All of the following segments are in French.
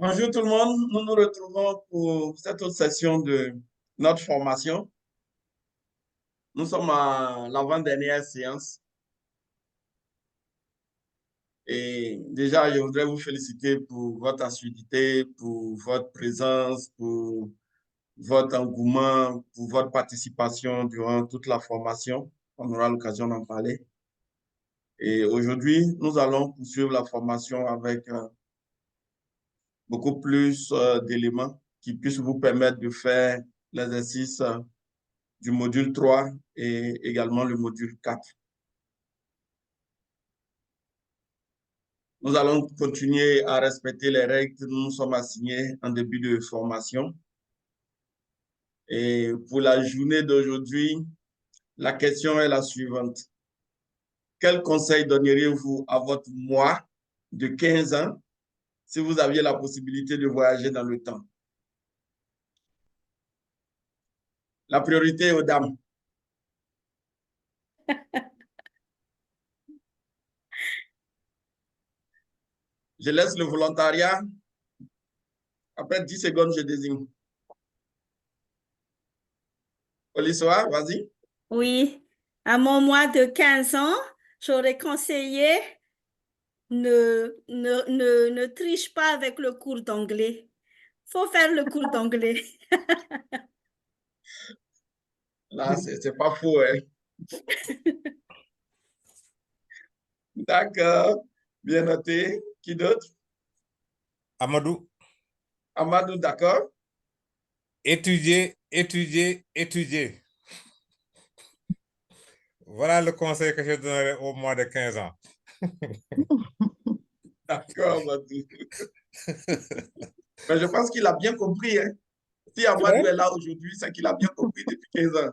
Bonjour tout le monde, nous nous retrouvons pour cette autre session de notre formation. Nous sommes à l'avant-dernière séance et déjà je voudrais vous féliciter pour votre assiduité, pour votre présence, pour votre engouement, pour votre participation durant toute la formation. On aura l'occasion d'en parler. Et aujourd'hui, nous allons poursuivre la formation avec beaucoup plus d'éléments qui puissent vous permettre de faire l'exercice du module 3 et également le module 4. Nous allons continuer à respecter les règles que nous nous sommes assignées en début de formation. Et pour la journée d'aujourd'hui, la question est la suivante. Quel conseil donneriez-vous à votre moi de 15 ans si vous aviez la possibilité de voyager dans le temps? La priorité est aux dames. Je laisse le volontariat. Après 10 secondes, je désigne. Olissoa, vas-y. Oui, à mon mois de 15 ans, j'aurais conseillé ne triche pas avec le cours d'anglais. Faut faire le cours d'anglais. Là, c'est pas faux, hein? D'accord. Bien noté. Qui d'autre? Amadou, Amadou, d'accord. étudier, étudier, étudier. Voilà le conseil que je donnerai au moins de 15 ans. D'accord, Amadou. Mais je pense qu'il a bien compris, hein? Si Amadou est là aujourd'hui, c'est qu'il a bien compris depuis 15 ans.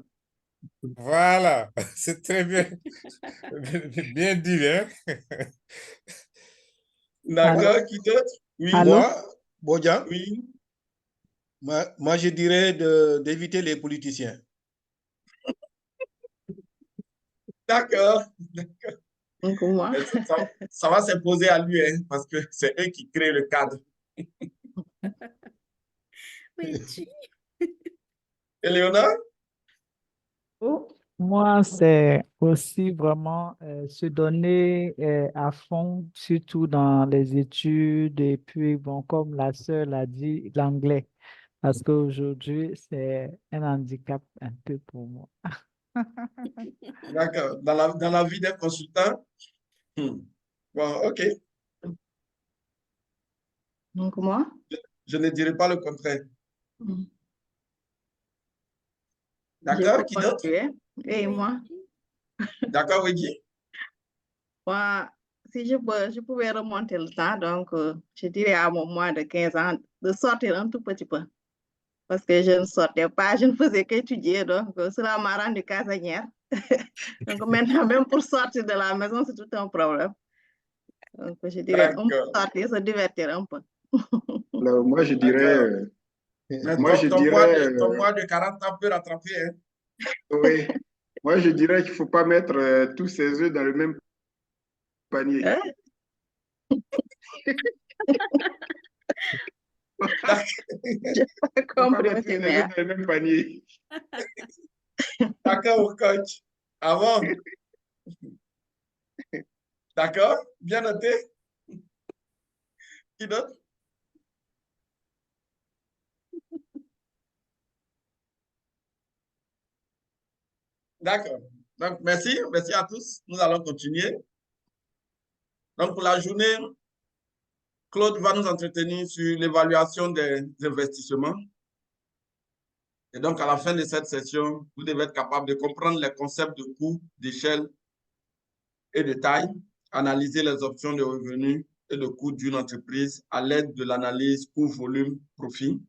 Voilà, c'est très bien, bien dit, hein? D'accord, qui d'autre? Oui. Allô? Bodja, Oui. moi je dirais d'éviter les politiciens. D'accord. Donc, moi, Ça va s'imposer à lui, hein, parce que c'est eux qui créent le cadre. Oui, Éléonore? Moi, c'est aussi vraiment se donner à fond, surtout dans les études. Et puis, bon, comme la sœur l'a dit, l'anglais. Parce qu'aujourd'hui, c'est un handicap un peu pour moi. D'accord. Dans la vie d'un consultant? Bon, OK. donc moi, Je ne dirai pas le contraire. j'ai D'accord, qui d'autre? contribué. Et moi, D'accord, Wiggy? moi, si je pouvais remonter le temps, donc je dirais à mon moins de 15 ans de sortir un tout petit peu. Parce que je ne sortais pas, je ne faisais qu'étudier, donc cela m'a rendu casanière. Donc maintenant, même pour sortir de la maison, c'est tout un problème. Donc je dirais, on peut D'accord. sortir, se divertir un peu. Alors, moi je D'accord. dirais, Mais moi je dirais, ton mois de 40 ans peut rattraper, hein? oui, moi je dirais qu'il ne faut pas mettre tous ses œufs dans le même panier. Hein? J'ai pas Faut pas compris, mettre tous ses mais œufs dans le même panier. D'accord, coach. Avant. D'accord? Bien noté. Qui d'autre? D'accord. Donc, merci. Merci à tous. Nous allons continuer. Donc, pour la journée, Claude va nous entretenir sur l'évaluation des investissements. Et donc, à la fin de cette session, vous devez être capable de comprendre les concepts de coût, d'échelle et de taille, analyser les options de revenus et de coûts d'une entreprise à l'aide de l'analyse coût, volume, profit,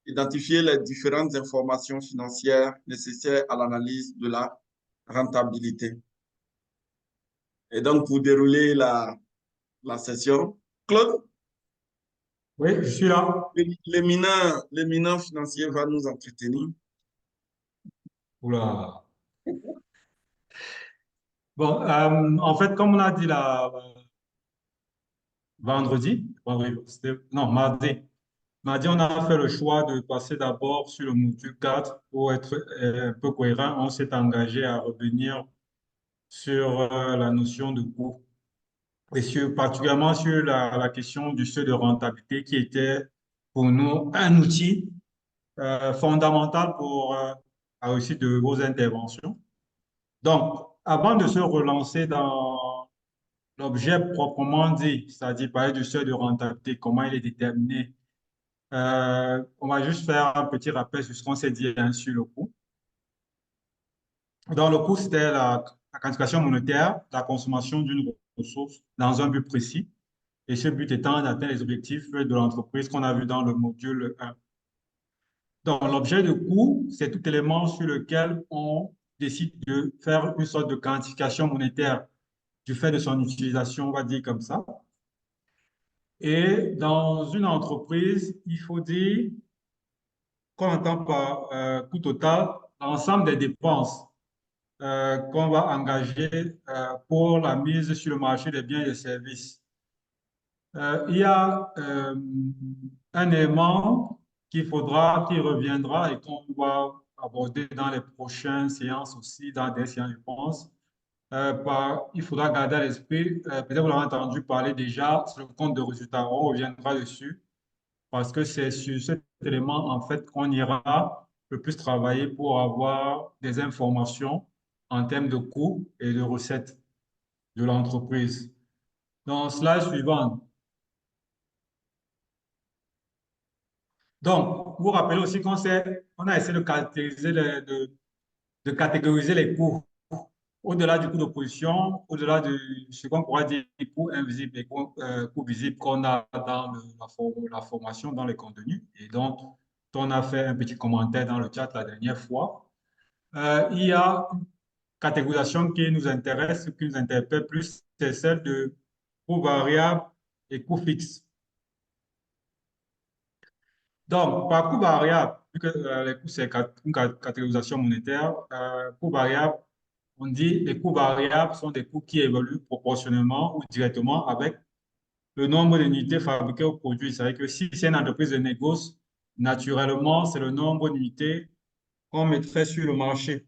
identifier les différentes informations financières nécessaires à l'analyse de la rentabilité. Et donc, pour dérouler la session, Claude? Oui, je suis là. L'éminent financier va nous entretenir. Oula. Bon, en fait, comme on a dit là, non, mardi. Mardi, on a fait le choix de passer d'abord sur le module 4 pour être un peu cohérent. On s'est engagé à revenir sur la notion de coût et particulièrement sur la question du seuil de rentabilité qui était pour nous un outil fondamental pour la réussite de vos interventions. Donc, avant de se relancer dans l'objet proprement dit, c'est-à-dire parler du seuil de rentabilité, comment il est déterminé, on va juste faire un petit rappel sur ce qu'on s'est dit sur le coût. Dans le coût, c'était la quantification monétaire de la consommation d'une ressource dans un but précis, et ce but étant d'atteindre les objectifs de l'entreprise qu'on a vu dans le module 1. Donc, l'objet de coût, c'est tout élément sur lequel on décide de faire une sorte de quantification monétaire du fait de son utilisation, on va dire comme ça. Et dans une entreprise, il faut dire qu'on entend par coût total l'ensemble des dépenses qu'on va engager pour la mise sur le marché des biens et des services. Il y a un élément qui reviendra et qu'on va aborder dans les prochaines séances aussi, dans des séances, je pense. Il faudra garder à l'esprit, peut-être vous l'avez entendu parler déjà, sur le compte de résultats, on reviendra dessus, parce que c'est sur cet élément, en fait, qu'on ira le plus travailler pour avoir des informations en termes de coûts et de recettes de l'entreprise. Dans slide suivant. Donc, vous vous rappelez aussi qu'on a essayé de caractériser, de catégoriser les coûts au-delà du coût de position, au-delà de ce qu'on pourrait dire les coûts invisibles et coûts visibles qu'on a dans la formation, dans les contenus. Et donc, on a fait un petit commentaire dans le chat la dernière fois. Il y a une catégorisation qui nous intéresse, qui nous interpelle plus, c'est celle de coûts variables et coûts fixes. Donc, par coût variable, vu que les coûts, c'est une catégorisation monétaire, coût variable, on dit les coûts variables sont des coûts qui évoluent proportionnellement ou directement avec le nombre d'unités fabriquées au produit. C'est-à-dire que si c'est une entreprise de négoce, naturellement, c'est le nombre d'unités qu'on mettrait sur le marché.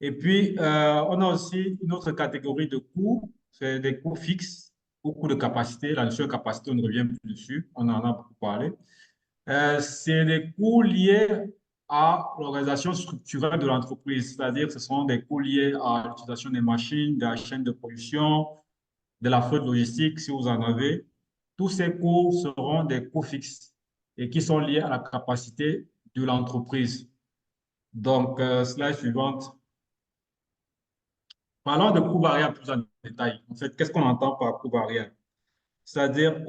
Et puis, on a aussi une autre catégorie de coûts, c'est des coûts fixes ou coûts de capacité. La notion de capacité, on ne revient plus dessus, on en a beaucoup parlé. C'est des coûts liés à l'organisation structurelle de l'entreprise, c'est-à-dire que ce sont des coûts liés à l'utilisation des machines, de la chaîne de production, de la flotte logistique, si vous en avez. Tous ces coûts seront des coûts fixes et qui sont liés à la capacité de l'entreprise. Donc, slide suivante. Parlons de coûts variables plus en détail. En fait, qu'est-ce qu'on entend par coût variable? C'est-à-dire,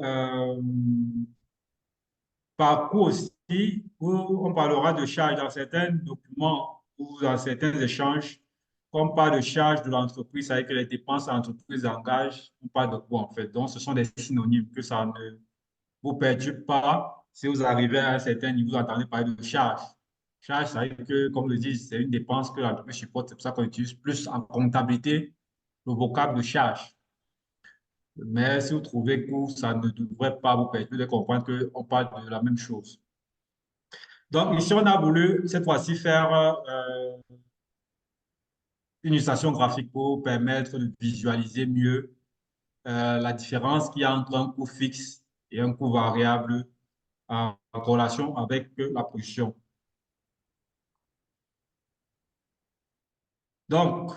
par coût aussi, on parlera de charges dans certains documents ou dans certains échanges. On parle de charges de l'entreprise avec les dépenses que l'entreprise engage, on parle de coût en fait. Donc, ce sont des synonymes que ça ne vous perturbe pas. Si vous arrivez à un certain niveau, vous entendez parler de charges. Charge, ça veut dire que, comme le dit, c'est une dépense que l'entreprise supporte. C'est pour ça qu'on utilise plus en comptabilité le vocable de charge. Mais si vous trouvez que ça ne devrait pas vous permettre de comprendre qu'on parle de la même chose. Donc, ici, on a voulu cette fois-ci faire une illustration graphique pour permettre de visualiser mieux la différence qu'il y a entre un coût fixe et un coût variable en relation avec la production. Donc,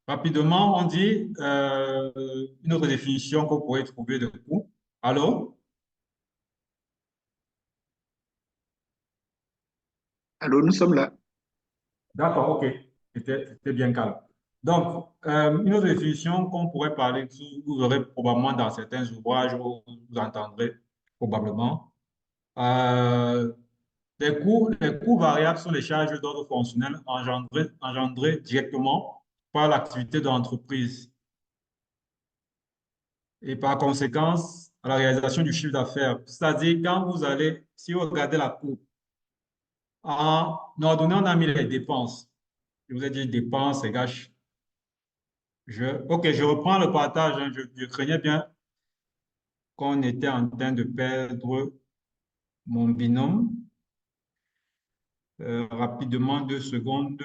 rapidement, on dit une autre définition qu'on pourrait trouver de coût. Allô? Allô, nous sommes là. D'accord, OK. C'était bien calme. Donc, une autre définition qu'on pourrait parler, vous aurez probablement dans certains ouvrages, vous entendrez probablement. Les coûts variables sont les charges d'ordre fonctionnel engendrées directement par l'activité de l'entreprise et par conséquence à la réalisation du chiffre d'affaires. C'est-à-dire, quand vous allez, si vous regardez la courbe, en ordonnée, on a mis les dépenses. Je vous ai dit dépenses égale. OK, je reprends le partage. Je craignais bien qu'on était en train de perdre mon binôme. Rapidement, 2 secondes.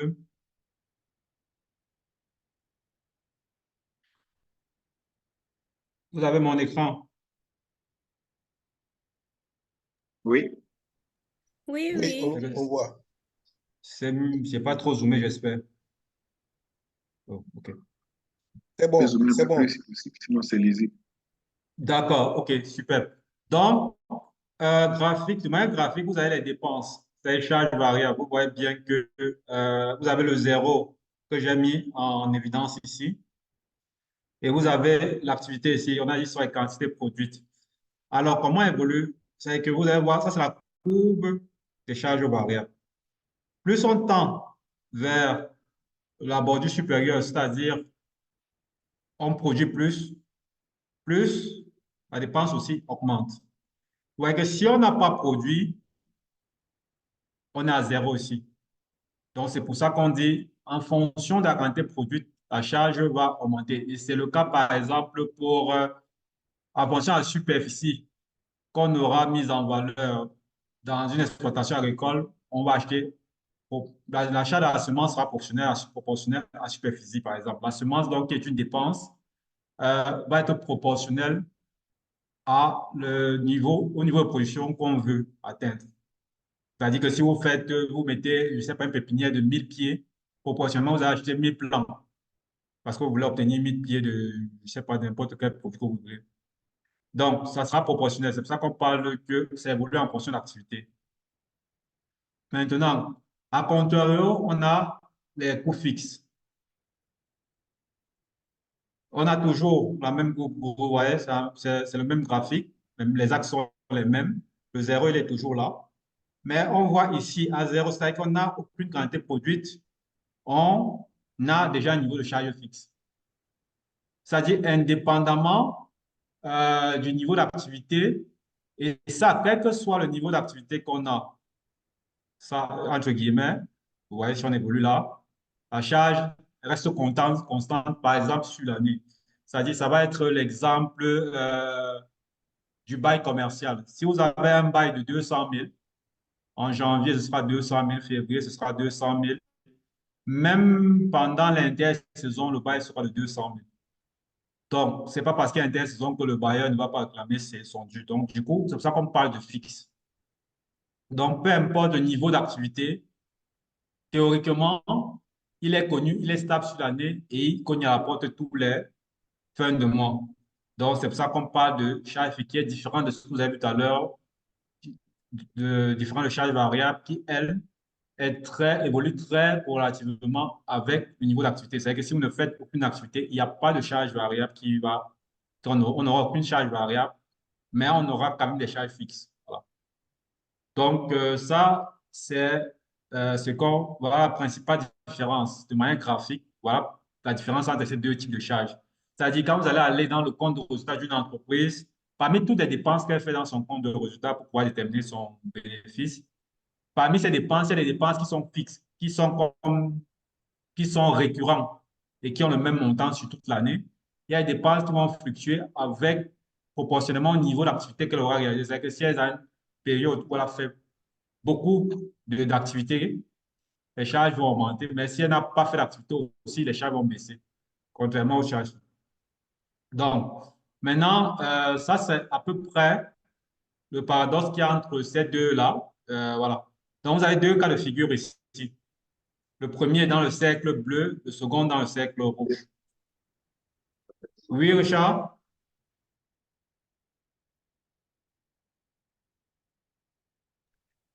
Vous avez mon écran? Oui. Oui, Oui, oui. on voit. C'est pas trop zoomé, j'espère. Oh, OK. C'est bon, Zoomer un c'est peu bon. plus, si possible, sinon c'est lisible. D'accord, OK, super. Donc, graphique, de manière graphique, vous avez les dépenses, c'est les charges variables. Vous voyez bien que vous avez le zéro que j'ai mis en évidence ici. Et vous avez l'activité ici. On a dit sur les quantités produites. Alors, comment évolue? C'est que vous allez voir, ça c'est la courbe des charges variables. Plus on tend vers la bordure supérieure, c'est-à-dire on produit plus la dépense aussi augmente. Vous voyez que si on n'a pas produit, on est à zéro ici. Donc, c'est pour ça qu'on dit, en fonction de la quantité produite, la charge va augmenter. Et c'est le cas, par exemple, pour, en fonction de la superficie qu'on aura mise en valeur dans une exploitation agricole, on va acheter, l'achat de la semence sera proportionnel à la superficie, par exemple. La semence, donc, qui est une dépense, va être proportionnelle au niveau de production qu'on veut atteindre. C'est-à-dire que si vous vous mettez, je ne sais pas, une pépinière de 1000 pieds, proportionnellement, vous allez acheter 1000 plants parce que vous voulez obtenir 1000 pieds de, je ne sais pas, n'importe quel produit que vous voulez. Donc, ça sera proportionnel. C'est pour ça qu'on parle que ça évolue en fonction de l'activité. Maintenant, à contrario, on a les coûts fixes. On a toujours la même courbe, vous voyez, c'est le même graphique, les axes sont les mêmes. Le zéro, il est toujours là. Mais on voit ici à zéro, c'est-à-dire qu'on n'a aucune quantité produite, on a déjà un niveau de charge fixe. C'est-à-dire indépendamment du niveau d'activité, et ça, quel que soit le niveau d'activité qu'on a, ça, entre guillemets, vous voyez, si on évolue là, la charge reste constante, par exemple, sur l'année. C'est-à-dire, ça va être l'exemple du bail commercial. Si vous avez un bail de 200 000, en janvier, ce sera 200 000, février, ce sera 200 000. Même pendant l'intersaison, le bail sera de 200 000. Donc, ce n'est pas parce qu'il y a intersaison que le bailleur ne va pas réclamer son dû. Donc, du coup, c'est pour ça qu'on parle de fixe. Donc, peu importe le niveau d'activité, théoriquement, il est connu, il est stable sur l'année et qu'on y rapporte tous les fins de mois. Donc, c'est pour ça qu'on parle de charge fixe qui est différent de ce que vous avez vu tout à l'heure, différent de charge variable qui, elle, évolue très relativement avec le niveau d'activité. C'est-à-dire que si vous ne faites aucune activité, il n'y a pas de charge variable on n'aura aucune charge variable, mais on aura quand même des charges fixes. Voilà. Donc, ça, c'est voilà la principale différence de manière graphique. Voilà la différence entre ces deux types de charges. C'est-à-dire, quand vous allez aller dans le compte de résultat d'une entreprise, parmi toutes les dépenses qu'elle fait dans son compte de résultat pour pouvoir déterminer son bénéfice, parmi ces dépenses, il y a des dépenses qui sont fixes, qui sont récurrentes et qui ont le même montant sur toute l'année. Il y a des dépenses qui vont fluctuer avec proportionnellement au niveau d'activité qu'elle aura réalisé. C'est-à-dire que si elle a une période où elle a fait beaucoup d'activités, les charges vont augmenter. Mais si elle n'a pas fait d'activité aussi, les charges vont baisser, contrairement aux charges. Donc, maintenant, ça, c'est à peu près le paradoxe qu'il y a entre ces deux-là. Voilà. Donc, vous avez deux cas de figure ici. Le premier est dans le cercle bleu, le second dans le cercle rouge. Oui, Richard?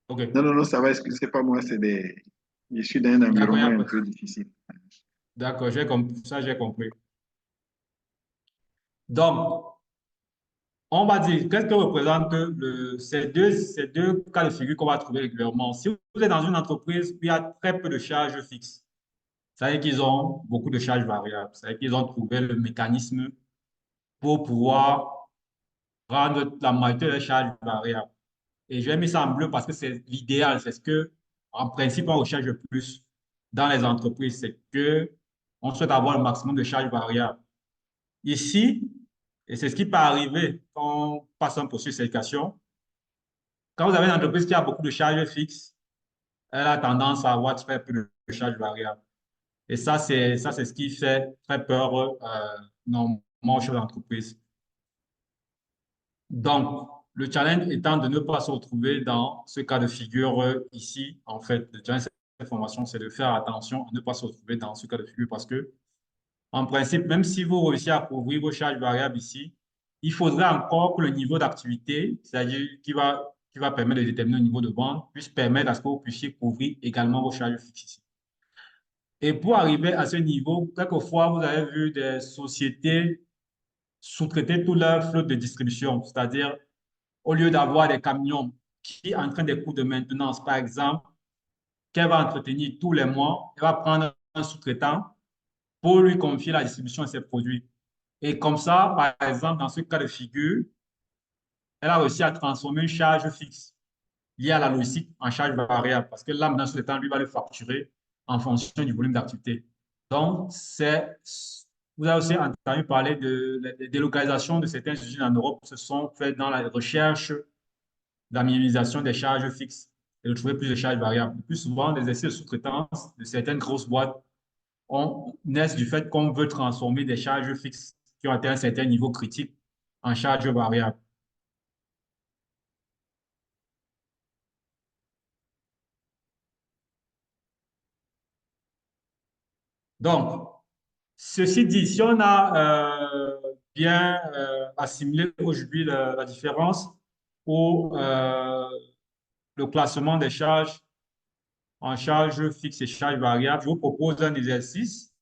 OK. Non, ça va, excusez pas moi, je suis dans un D'accord, environnement un peu difficile. d'accord, ça j'ai compris. Donc, on va dire, qu'est-ce que représente ces deux cas de figure qu'on va trouver régulièrement? Si vous êtes dans une entreprise où il y a très peu de charges fixes, ça veut dire qu'ils ont beaucoup de charges variables. Ça veut dire qu'ils ont trouvé le mécanisme pour pouvoir rendre la majorité des charges variables. Et je vais mettre ça en bleu parce que c'est l'idéal. C'est ce que, en principe, on recherche le plus dans les entreprises. C'est que on souhaite avoir le maximum de charges variables. Ici, Et c'est ce qui peut arriver quand on passe un processus de certification. Quand vous avez une entreprise qui a beaucoup de charges fixes, elle a tendance à avoir très peu de charges variables. Et ça, c'est ce qui fait très peur normalement aux chefs d'entreprise. Donc, le challenge étant de ne pas se retrouver dans ce cas de figure ici. En fait, le challenge de cette formation, c'est de faire attention à ne pas se retrouver dans ce cas de figure parce que, en principe, même si vous réussissez à couvrir vos charges variables ici, il faudrait encore que le niveau d'activité, c'est-à-dire qui va permettre de déterminer le niveau de vente, puisse permettre à ce que vous puissiez couvrir également vos charges fixes ici. Et pour arriver à ce niveau, quelquefois, vous avez vu des sociétés sous-traiter toute leur flotte de distribution, c'est-à-dire au lieu d'avoir des camions qui entraînent des coûts de maintenance, par exemple, qu'elle va entretenir tous les mois, elle va prendre un sous-traitant pour lui confier la distribution de ses produits. Et comme ça, par exemple, dans ce cas de figure, elle a réussi à transformer une charge fixe liée à la logistique en charge variable parce que là, maintenant, ce temps, lui va le facturer en fonction du volume d'activité. Donc, vous avez aussi entendu parler de la délocalisation de certaines usines en Europe qui se sont faites dans la recherche de la minimisation des charges fixes et de trouver plus de charges variables. Le plus souvent, des essais de sous-traitance de certaines grosses boîtes naissent du fait qu'on veut transformer des charges fixes qui ont atteint un certain niveau critique en charges variables. Donc, ceci dit, si on a bien assimilé aujourd'hui la différence pour le classement des charges en charges fixes et charges variables, je vous propose un exercice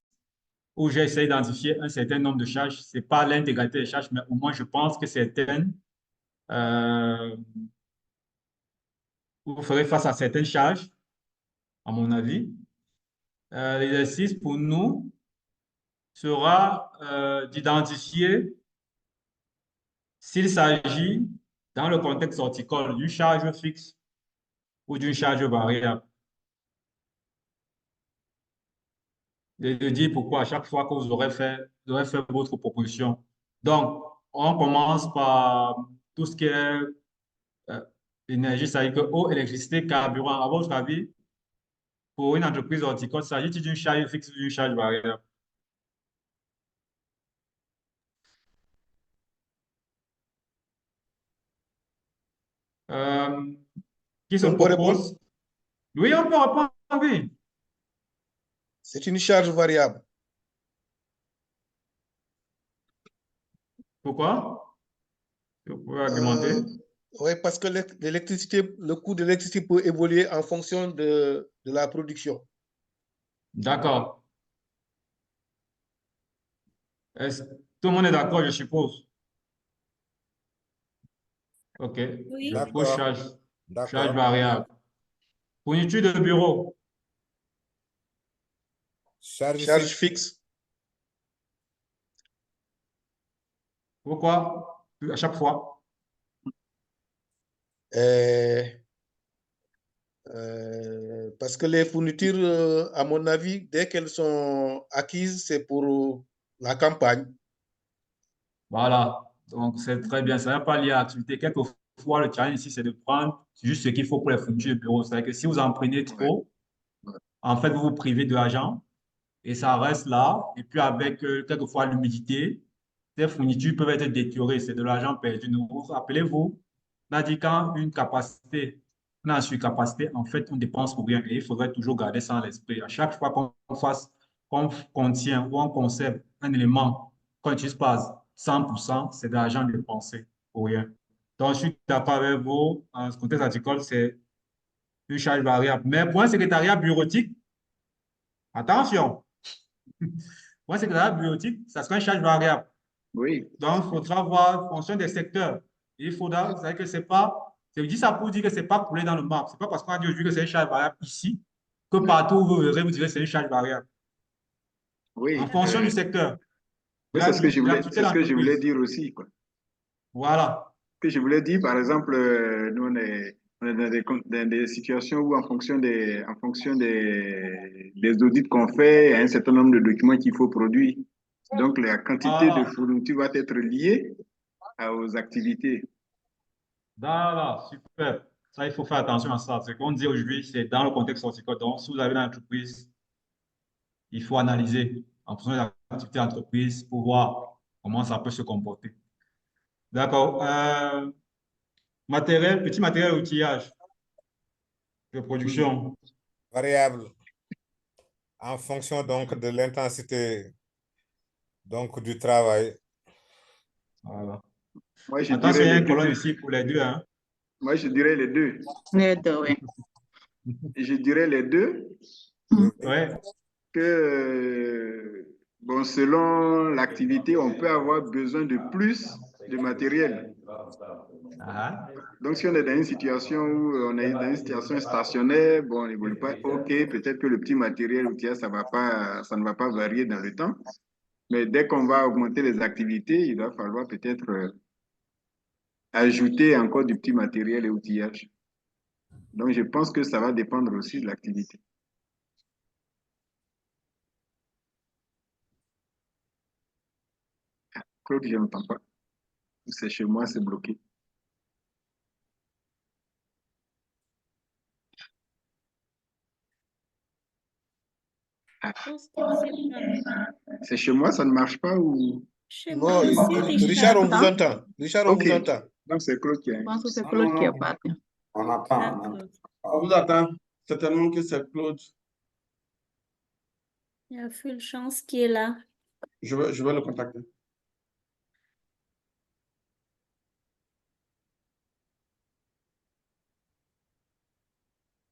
où j'ai essayé d'identifier un certain nombre de charges. Ce n'est pas l'intégralité des charges, mais au moins je pense que certaines, vous ferez face à certaines charges, à mon avis. L'exercice pour nous sera d'identifier s'il s'agit, dans le contexte horticole, d'une charge fixe ou d'une charge variable. Et de dire pourquoi à chaque fois que vous aurez fait votre proposition. Donc, on commence par tout ce qui est énergie, c'est-à-dire que eau, électricité, carburant. À votre avis, pour une entreprise horticole, s'agit-il d'une charge fixe ou d'une charge variable? Euh, qui se On peut répondre? propose? Oui, on peut répondre, oui. C'est une charge variable. Pourquoi? Vous pouvez argumenter. Oui, parce que l'électricité, le coût de l'électricité peut évoluer en fonction de la production. D'accord. Tout le monde est d'accord, je suppose. OK. Oui. Je pose charge D'accord. variable. Fourniture de bureau. Charge fixe. Pourquoi? À chaque fois. Parce que les fournitures, à mon avis, dès qu'elles sont acquises, c'est pour la campagne. Voilà. Donc, c'est très bien. Ça n'est pas lié à l'activité. Quelquefois, le challenge ici, c'est de prendre juste ce qu'il faut pour les fournitures de bureau. C'est-à-dire que si vous en prenez trop, en fait, vous vous privez de l'argent et ça reste là. Et puis, avec quelquefois l'humidité, ces fournitures peuvent être détériorées. C'est de l'argent perdu. Rappelez-vous, on a dit quand une capacité, on a une surcapacité, en fait, on dépense pour rien. Et il faudrait toujours garder ça en l'esprit. À chaque fois qu'on contient ou on conserve un élément qu'on n'utilise pas 100%, c'est de l'argent dépensé pour rien. Donc, je suis d'accord avec vous. En ce contexte agricole, c'est une charge variable. Mais pour un secrétariat bureautique, attention, pour un secrétariat bureautique, ça sera une charge variable. Oui. Donc, il faudra voir en fonction des secteurs. Il faudra, c'est que c'est pas, je dis ça pour dire que c'est pas coulé dans le marbre. C'est pas parce qu'on a dit aujourd'hui que c'est une charge variable ici que partout où vous verrez, vous direz que c'est une charge variable. Oui. En fonction du secteur. Oui, c'est ce que je voulais dire aussi, quoi. Voilà. Ce que je voulais dire, par exemple, nous, on est dans des situations où, en fonction des audits qu'on fait, il y a un certain nombre de documents qu'il faut produire. Donc, la quantité de Ah. fourniture va être liée aux activités. D'accord, super. Ça, il faut faire attention à ça. Ce qu'on dit aujourd'hui, c'est dans le contexte horticole. Donc, si vous avez une entreprise, il faut analyser en fonction de l'activité d'entreprise pour voir comment ça peut se comporter. D'accord. Matériel, petit matériel outillage de production. Variable. En fonction donc de l'intensité donc du travail. Voilà. Moi, je Attention, il y a dirais une les colonne deux. ici pour les deux. Hein. Moi, je dirais les deux. Les deux, oui. Je dirais les deux Ouais. que, bon, selon l'activité, on peut avoir besoin de plus de matériel. Ah. Donc, si on est dans une situation où on est dans une situation stationnaire, bon, on n'évolue pas, ok, peut-être que le petit matériel outillage, ça ne va pas varier dans le temps. Mais dès qu'on va augmenter les activités, il va falloir peut-être ajouter encore du petit matériel et outillage. Donc, je pense que ça va dépendre aussi de l'activité. Ah, Claude, je n'entends pas. C'est chez moi, c'est bloqué. Ah, Je pense que c'est pas- c'est chez moi, ça ne marche pas ou... Chez Non, moi aussi, Richard, on Richard. vous entend. Richard, on Ok, vous entend. donc c'est Claude qui a... Je pense que c'est Non, Claude non, qui est non. parti. On attend. On attend. D'accord. On vous attend. Certainement que c'est Claude. Il y a full chance qui est là. Je vais le contacter.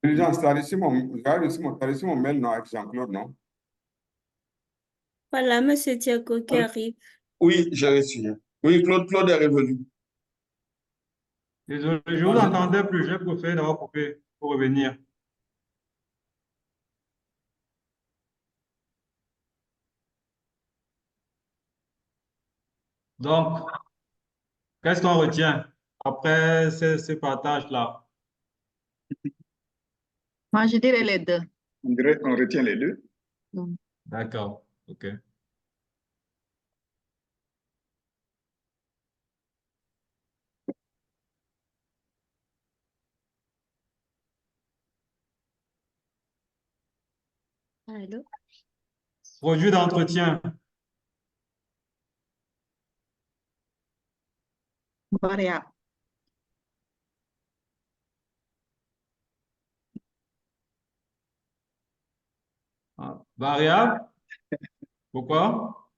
Déjà, tu as reçu mon mail, non, avec Jean-Claude, non? Voilà, Monsieur Tiago qui arrive. Oui, j'ai reçu. Oui, Claude est revenu. Désolé, je vous entendais plus. J'ai préféré d'avoir coupé pour revenir. Donc, qu'est-ce qu'on retient après ces partages-là? Moi, je dirais les deux. On retient les deux. D'accord, OK. Allô? Produit d'entretien. Variable. Ah, variable. Pourquoi?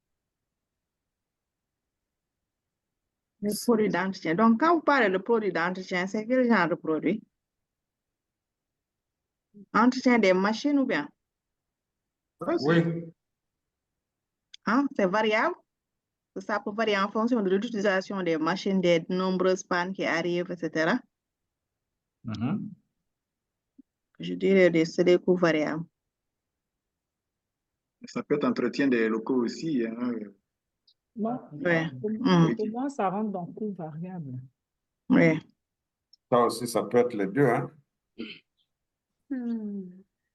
Les produits d'entretien. Donc, quand vous parlez de produits d'entretien, c'est quel genre de produit? Entretien des machines ou bien? Oui. Hein? C'est variable. Ça peut varier en fonction de l'utilisation des machines, des nombreuses pannes qui arrivent, etc. Mhm. Je dirais que c'est des coûts variables. Ça peut être entretien des locaux aussi. Hein. Moi, Ouais. pour moi, ça rentre dans coût variable. Ouais. Ça aussi, ça peut être les deux, hein?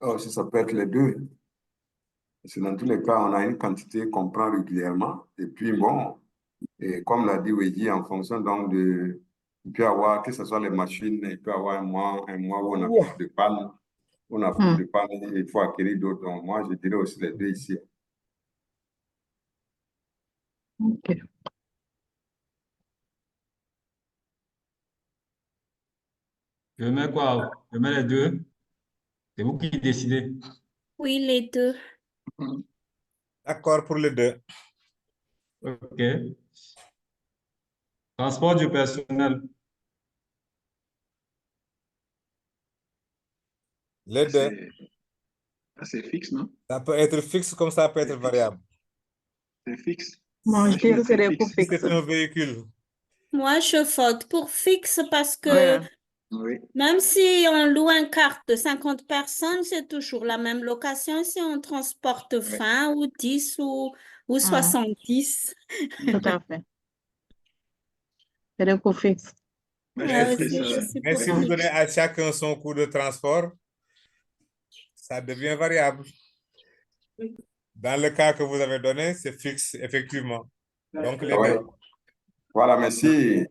Ça aussi, ça peut être les deux. Parce que dans tous les cas, on a une quantité qu'on prend régulièrement. Et puis, bon, et comme l'a dit Weji, en fonction donc de... Il peut y avoir, que ce soit les machines, il peut y avoir un mois où on a plus de panne. On a plus de panne, il faut acquérir d'autres. Donc, moi, je dirais aussi les deux ici. OK. Je mets quoi? Je mets les deux. C'est vous qui décidez. Oui, les deux. D'accord pour les deux. OK. Transport du personnel. Les deux. C'est fixe, non? Ça peut être fixe comme ça peut être variable. C'est fixe. Moi, je dirais que c'est des fixe. coûts fixes. C'est un véhicule. Moi, je vote pour fixe parce que Ouais. Oui. même si on loue un carte de 50 personnes, c'est toujours la même location si on transporte 20 ou 10 ou 70. Tout à fait. C'est des coûts fixes. Moi c'est aussi, ça. je suis Mais pour si vous fixe. donnez à chacun son coût de transport, ça devient variable. Dans le cas que vous avez donné, c'est fixe, effectivement. Donc, les Oui. deux. Voilà, mais si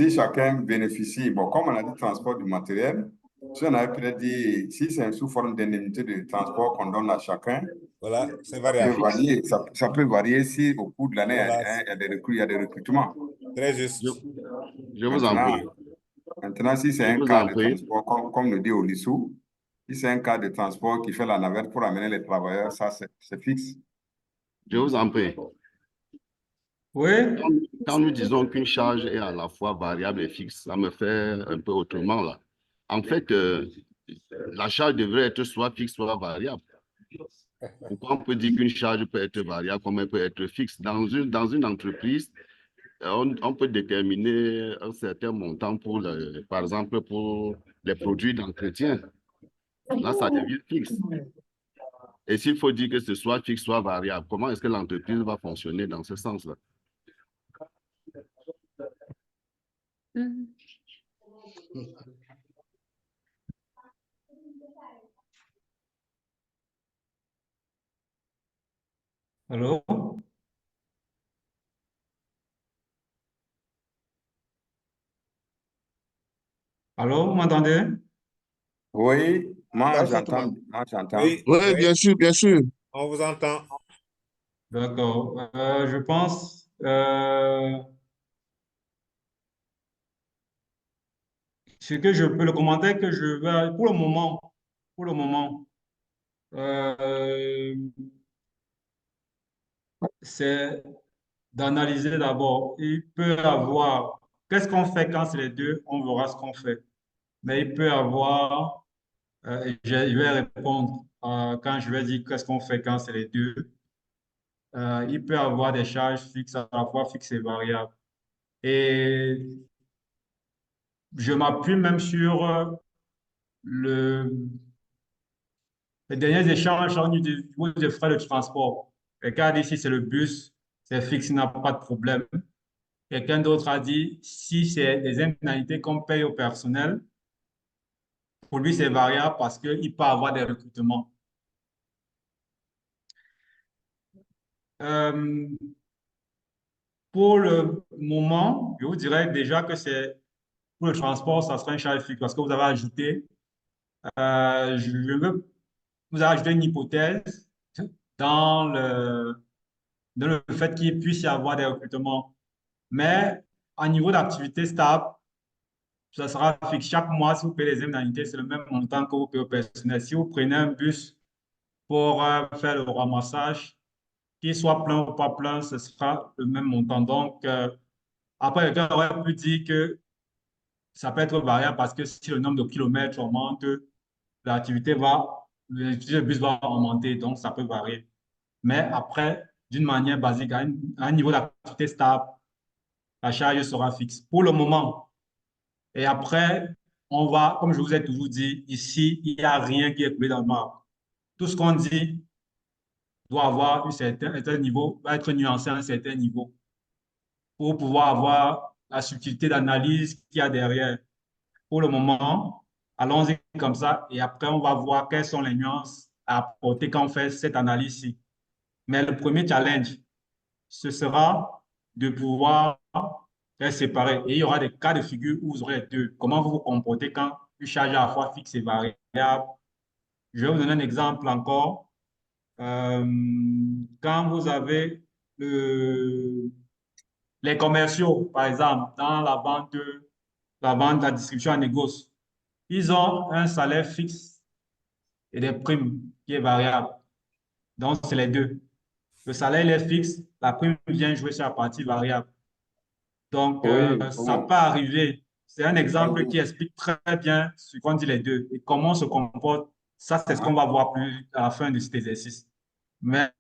chacun bénéficie, bon, comme on a dit transport du matériel, si on avait peut-être dit, si c'est sous forme d'indemnité de transport qu'on donne à chacun, Voilà, c'est ça peut variable. varier, ça peut varier si au cours de l'année, Voilà, il y a des recrutements. très juste. Je vous en prie. Maintenant, si c'est Je un vous cas en de prie. transport, comme le dit Olissou, si c'est un cas de transport qui fait la navette pour amener les travailleurs, ça, c'est fixe. Je vous en prie. Oui, Quand nous disons qu'une charge est à la fois variable et fixe, ça me fait un peu autrement là. En fait, la charge devrait être soit fixe, soit variable. Pourquoi on peut dire qu'une charge peut être variable comme elle peut être fixe? Dans une entreprise, on peut déterminer un certain montant pour, par exemple, pour les produits d'entretien. Là, ça devient fixe. Et s'il faut dire que ce soit fixe, soit variable, comment est-ce que l'entreprise va fonctionner dans ce sens-là? Mhm. allô? Allô, vous m'entendez? Oui, Parfaitement. moi j'entends. Oui, Oui, oui, bien sûr, bien sûr. on vous entend. D'accord. Je pense ce que je peux, le commentaire que je vais, pour le moment, euh, c'est d'analyser d'abord. Il peut avoir, qu'est-ce qu'on fait quand c'est les deux, on verra ce qu'on fait. Mais il peut avoir, je vais répondre quand je vais dire qu'est-ce qu'on fait quand c'est les deux. Il peut avoir des charges fixes, à la fois fixes et variables. Et je m'appuie même sur le, les derniers échanges au niveau des frais de transport. Quelqu'un a dit si c'est le bus, c'est fixe, il n'a pas de problème. Quelqu'un d'autre a dit si c'est des indemnités qu'on paye au personnel, pour lui c'est variable parce qu'il peut avoir des recrutements. Euh, pour le moment, je vous dirais déjà que c'est pour le transport, ça sera une charge fixe parce que vous avez ajouté, je veux vous avez ajouté une hypothèse dans le fait qu'il puisse y avoir des recrutements. Mais à niveau d'activité stable, ça sera fixe. Chaque mois, si vous payez les indemnités, c'est le même montant que vous payez au personnel. Si vous prenez un bus pour faire le ramassage, qu'il soit plein ou pas plein, ce sera le même montant. Donc, après, quelqu'un aurait pu dire que ça peut être variable parce que si le nombre de kilomètres augmente, l'activité de bus va augmenter, donc ça peut varier. Mais après, d'une manière basique, à un niveau d'activité stable, la charge sera fixe pour le moment. Et après, on va, comme je vous ai toujours dit, ici, il n'y a rien qui est coulé dans le marbre. Tout ce qu'on dit doit avoir un certain niveau, va être nuancé à un certain niveau pour pouvoir avoir la subtilité d'analyse qu'il y a derrière. Pour le moment, allons-y comme ça et après, on va voir quelles sont les nuances à apporter quand on fait cette analyse-ci. Mais le premier challenge, ce sera de pouvoir les séparer. Et il y aura des cas de figure où vous aurez les deux. Comment vous vous comportez quand une charge à la fois fixe et variable? Je vais vous donner un exemple encore. Quand vous avez les commerciaux, par exemple, dans la vente, la distribution à négoce, ils ont un salaire fixe et des primes qui est variable. Donc, c'est les deux. Le salaire il est fixe, la prime vient jouer sur la partie variable. Donc, Oui, ça peut arriver. C'est un exemple qui explique très bien ce qu'on dit les deux et comment on se comporte. Ça, c'est ce qu'on va voir plus à la fin de cet exercice. Mais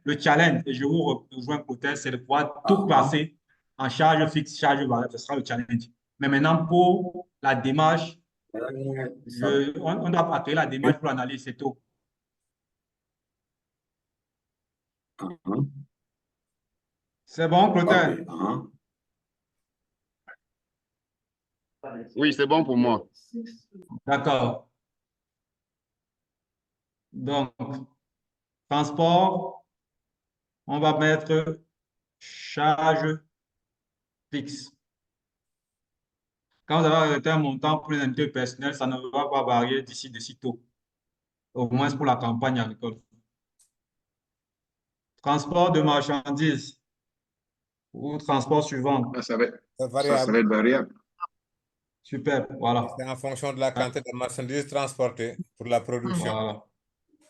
le challenge, et je vous rejoins côté, c'est de pouvoir tout placer en charge fixe, charge variable. Ce sera le challenge. Mais maintenant, pour la démarche, on doit accueillir la démarche pour l'analyse, c'est tout. C'est bon, Clotaire? Oui, c'est bon pour moi. D'accord. Donc, transport, on va mettre charge fixe. Quand vous avez arrêté un montant pour les indemnités personnelles, ça ne va pas varier d'ici de sitôt, au moins pour la campagne agricole. Transport de marchandises ou transport suivant. Ça va C'est ça va variable. être variable. Super, voilà. C'est en fonction de la quantité de marchandises transportées pour la production. Voilà,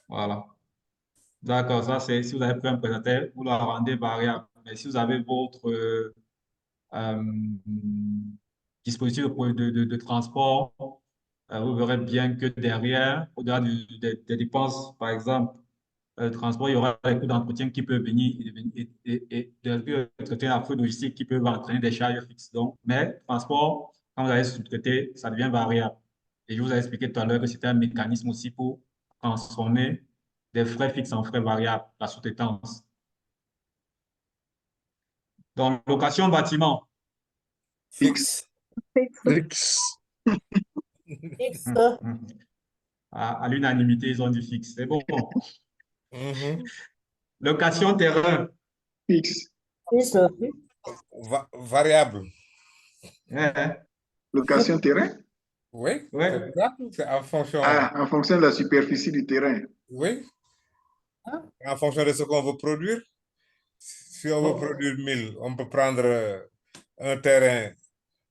voilà. D'accord, ça c'est si vous avez pris un prestataire, vous la rendez variable. Mais si vous avez votre euh, dispositif de transport, vous verrez bien que derrière, au-delà des dépenses, par exemple, transport, il y aura des coûts d'entretien qui peuvent venir et des coûts d'entretien à feu logistique qui peuvent entraîner des charges fixes. Donc, mais transport, quand vous allez sous-traiter, ça devient variable. Et je vous ai expliqué tout à l'heure que c'était un mécanisme aussi pour transformer des frais fixes en frais variables, la sous-traitance. Donc, location bâtiment. Fixe. Fixe. À l'unanimité, ils ont dit fixe. C'est bon. Mhm. Location terrain. Fixe. Variable. Location terrain? Oui, Ouais. c'est ça. C'est en fonction. Ah, en fonction de la superficie du terrain. Oui. En fonction de ce qu'on veut produire. Si on veut Oh. produire 1000, on peut prendre un terrain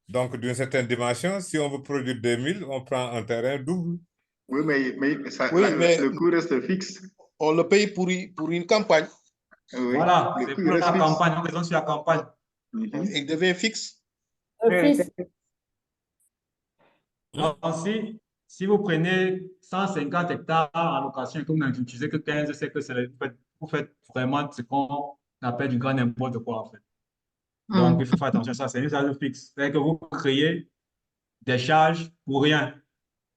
donc d'une certaine dimension. Si on veut produire 2000, on prend un terrain double. Oui, mais, ça, Oui, mais le coût reste fixe. on le paye pour une campagne. Oui, Voilà, le c'est coût pour la reste fixe. campagne. On raisonne sur la campagne. Mhm. Il devient fixe. Donc, si vous prenez 150 hectares en location et que vous n'utilisez que 15, c'est que vous faites vraiment ce qu'on appelle du grand n'importe quoi, en fait. Donc, il faut faire attention à ça. C'est une charge fixe. C'est que vous créez des charges pour rien.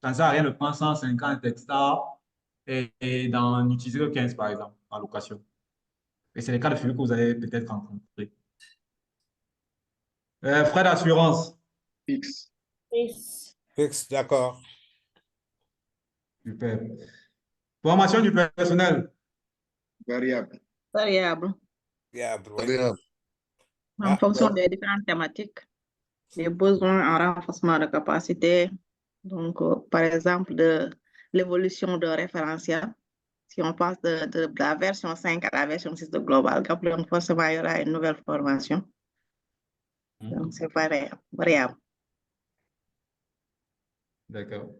Ça ne sert à rien de prendre 150 hectares et d'en utiliser que 15, par exemple, en location. Et c'est le cas de figure que vous allez peut-être rencontrer. Frais d'assurance. Fixe. Fixe, d'accord. Super. Formation du personnel. Variable. Variable. Variable, oui. Variable. En Ah, fonction bon. des différentes thématiques, les besoins en renforcement de capacité. Donc, par exemple, de l'évolution de référentiel. Si on passe de la version 5 à la version 6 de Global Gap, donc forcément, il y aura une nouvelle formation. Donc, c'est variable. D'accord.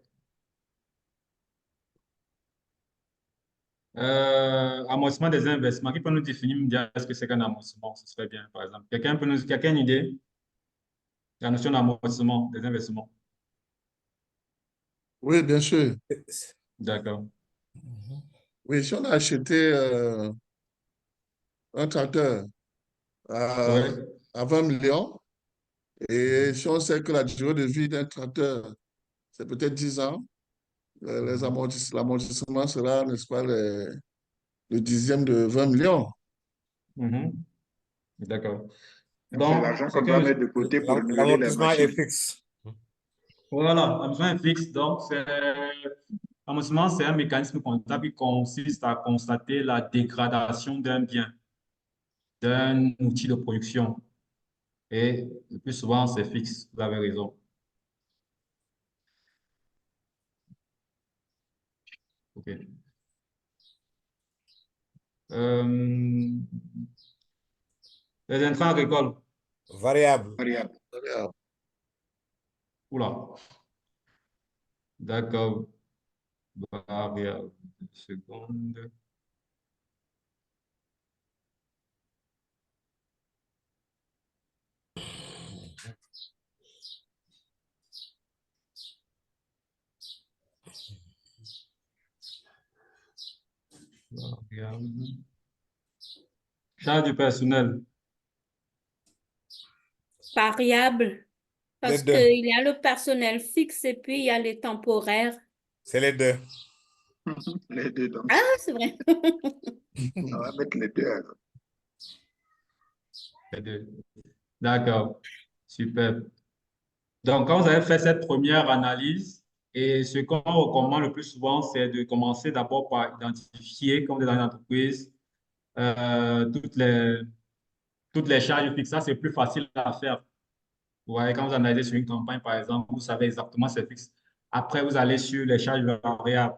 Amortissement des investissements. Qui peut nous définir, me dire ce que c'est qu'un amortissement? Ce serait bien, par exemple. Quelqu'un a une idée? La notion d'amortissement des investissements. Oui, bien sûr. D'accord. Oui, si on a acheté un tracteur Ouais. à 20 millions, et si on sait que la durée de vie d'un tracteur, c'est peut-être 10 ans, l'amortissement sera, n'est-ce pas, le dixième de 20 millions. Mhm. D'accord. Donc, c'est Donc, l'argent ce qu'on que doit mettre de côté pour renouveler la L'amortissement est machine. fixe. voilà, l'amortissement est fixe. Donc, l'amortissement, c'est un mécanisme comptable qui consiste à constater la dégradation d'un bien, d'un outil de production. Et le plus souvent, c'est fixe. Vous avez raison. OK. Les intrants agricoles. Variable. Variable. Variable. Oula. D'accord. Variable. Une seconde. Variable. Charge du personnel. Variable, parce Les deux. qu'il y a le personnel fixe et puis il y a les temporaires. C'est les deux. Les deux, donc. Ah, c'est vrai. On va mettre les deux. Alors. Les deux. D'accord. Super. Donc, quand vous avez fait cette première analyse, et ce qu'on recommande le plus souvent, c'est de commencer d'abord par identifier, comme dans une entreprise, toutes les charges fixes. Ça, c'est plus facile à faire. Vous voyez, quand vous analysez sur une campagne, par exemple, vous savez exactement c'est fixe. Après, vous allez sur les charges variables.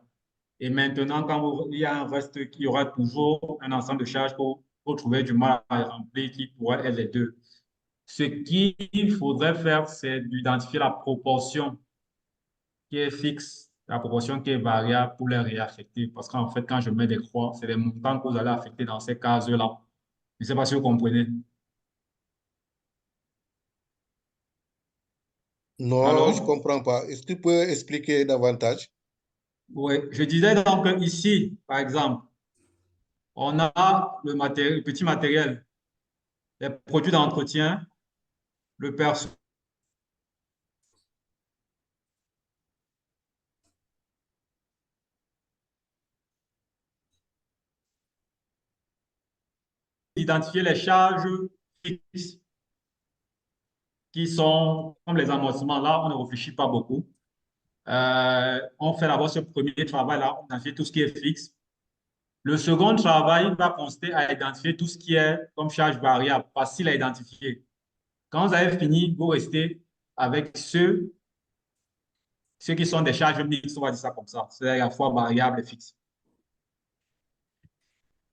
Et maintenant, il y a un reste, il y aura toujours un ensemble de charges pour trouver du mal à remplir qui pourrait être les deux. Ce qu'il faudrait faire, c'est d'identifier la proportion qui est fixe, la proportion qui est variable pour les réaffecter. Parce qu'en fait, quand je mets des croix, c'est les montants que vous allez affecter dans ces cases-là. Je ne sais pas si vous comprenez. Non, je ne comprends pas. Est-ce que tu peux expliquer davantage? Oui, je disais donc que ici, par exemple, on a le petit matériel, les produits d'entretien, le personnel. Identifier les charges fixes qui sont comme les amortissements. Là, on ne réfléchit pas beaucoup. On fait d'abord ce premier travail-là, on identifie tout ce qui est fixe. Le second travail va consister à identifier tout ce qui est comme charge variable, facile à identifier. Quand vous avez fini, vous restez avec ceux qui sont des charges mixtes, on va dire ça comme ça, c'est à la fois variable et fixe.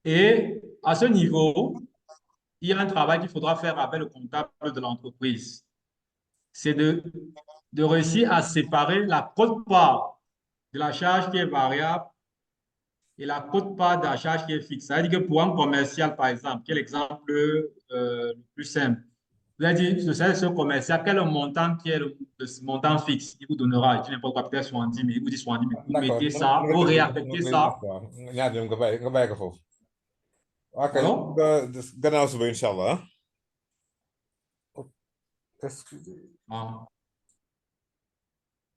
Et à ce niveau, il y a un travail qu'il faudra faire avec le comptable de l'entreprise. C'est de réussir à séparer la quote-part de la charge qui est variable et la quote-part de la charge qui est fixe. Ça veut dire que pour un commercial, par exemple, quel exemple le plus simple? Vous allez dire, ce commercial, quel est le montant qui est le montant fixe? Il vous donnera, je ne sais pas quoi, peut-être 70 000, il vous dit 70 000. Vous mettez ça, vous réaffectez ça. Ok, Pardon? gannaaw suba incha allah. Excusez. Ah.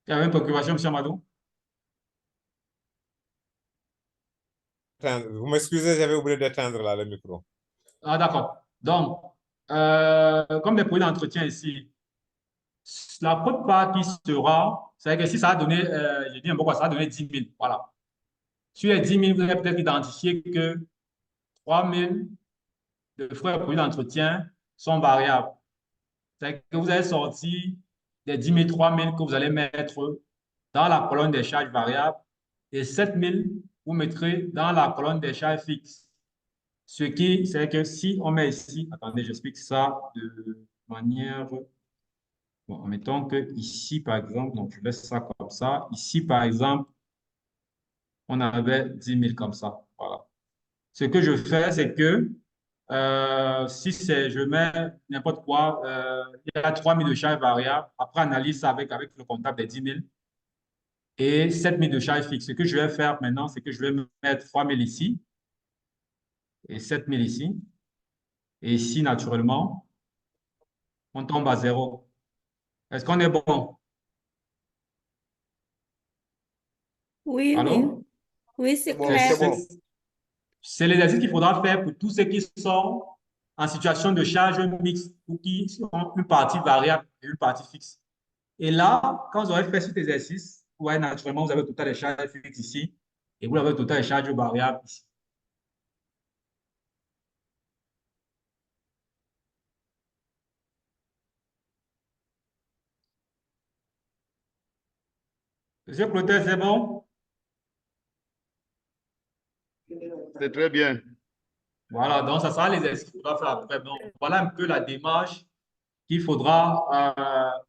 Il y avait une préoccupation, M. Amadou? Vous m'excusez, j'avais oublié d'éteindre là le micro. Ah, d'accord. Donc, comme des produits d'entretien ici, la quote-part qui sera, c'est que si ça a donné, j'ai dit un peu quoi, ça a donné 10 000. Voilà. Sur les 10 000, vous avez peut-être identifié que 3 000 de frais de produits d'entretien sont variables. C'est que vous avez sorti des 10 000, 3 000 que vous allez mettre dans la colonne des charges variables et 7 000, vous mettrez dans la colonne des charges fixes. Ce qui, c'est que si on met ici, attendez, j'explique ça de manière, bon, mettons que ici, par exemple, donc je laisse ça comme ça. Ici, par exemple, on avait 10 000 comme ça. Voilà. Ce que je fais, c'est que si je mets n'importe quoi, il y a 3 000 de charges variables. Après, analyse ça avec le comptable des 10 000 et 7 000 de charges fixes. Ce que je vais faire maintenant, c'est que je vais mettre 3 000 ici et 7 000 ici. Et ici, naturellement, on tombe à 0. Est-ce qu'on est bon? Oui, oui. Allô? Oui, c'est Bon, clair. c'est bon. C'est l'exercice qu'il faudra faire pour tous ceux qui sont en situation de charge mixte ou qui ont une partie variable et une partie fixe. Et là, quand vous aurez fait cet exercice, ouais, naturellement, vous avez le total des charges fixes ici et vous avez le total des charges variables ici. Monsieur Clotaire, c'est bon? C'est très bien. Voilà, donc ça sera l'exercice qu'il faudra faire après. Donc, voilà un peu la démarche qu'il faudra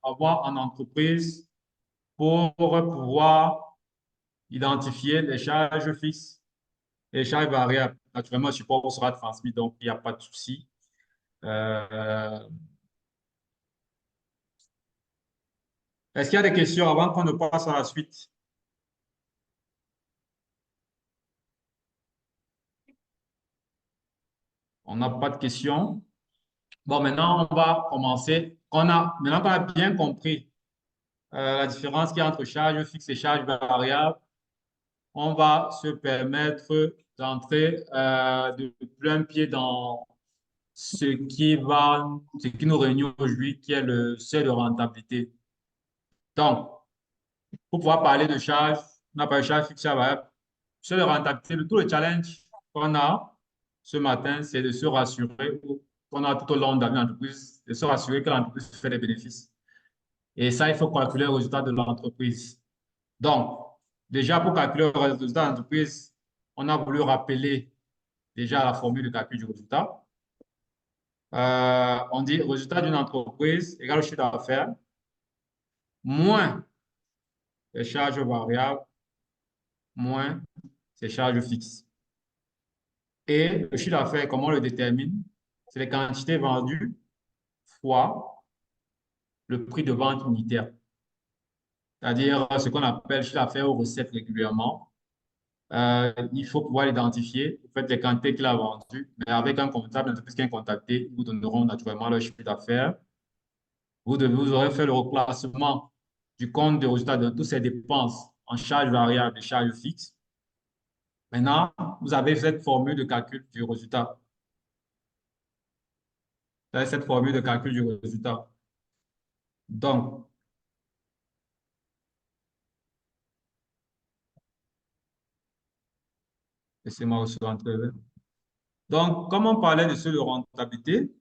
avoir en entreprise pour pouvoir identifier les charges fixes et les charges variables. Naturellement, le support vous sera transmis, donc il n'y a pas de souci. Est-ce qu'il y a des questions avant qu'on ne passe à la suite? On n'a pas de questions. Bon, maintenant, on va commencer. Maintenant qu'on a bien compris la différence qu'il y a entre charges fixes et charges variables, on va se permettre d'entrer de plein pied dans ce qui nous réunit aujourd'hui, qui est le seuil de rentabilité. Donc, pour pouvoir parler de charges, on n'a pas de charges fixes et variables. Seuil de rentabilité, tout le challenge qu'on a, ce matin, c'est de se rassurer qu'on a tout au long de l'entreprise, de se rassurer que l'entreprise fait des bénéfices. Et ça, il faut calculer le résultat de l'entreprise. Donc, déjà, pour calculer le résultat de l'entreprise, on a voulu rappeler déjà la formule de calcul du résultat. On dit résultat d'une entreprise égale au chiffre d'affaires moins les charges variables moins ses charges fixes. Et le chiffre d'affaires, comment on le détermine? C'est les quantités vendues fois le prix de vente unitaire. C'est-à-dire ce qu'on appelle chiffre d'affaires aux recettes régulièrement. Il faut pouvoir l'identifier. Vous faites les quantités qu'il a vendues, mais avec un comptable, l'entreprise qui est contacté, vous donneront naturellement le chiffre d'affaires. Vous aurez fait le reclassement du compte de résultat de toutes ces dépenses en charges variables et charges fixes. Maintenant, vous avez cette formule de calcul du résultat. Vous avez cette formule de calcul du résultat. Donc, laissez-moi aussi rentrer. Donc, comme on parlait de ceux de rentabilité,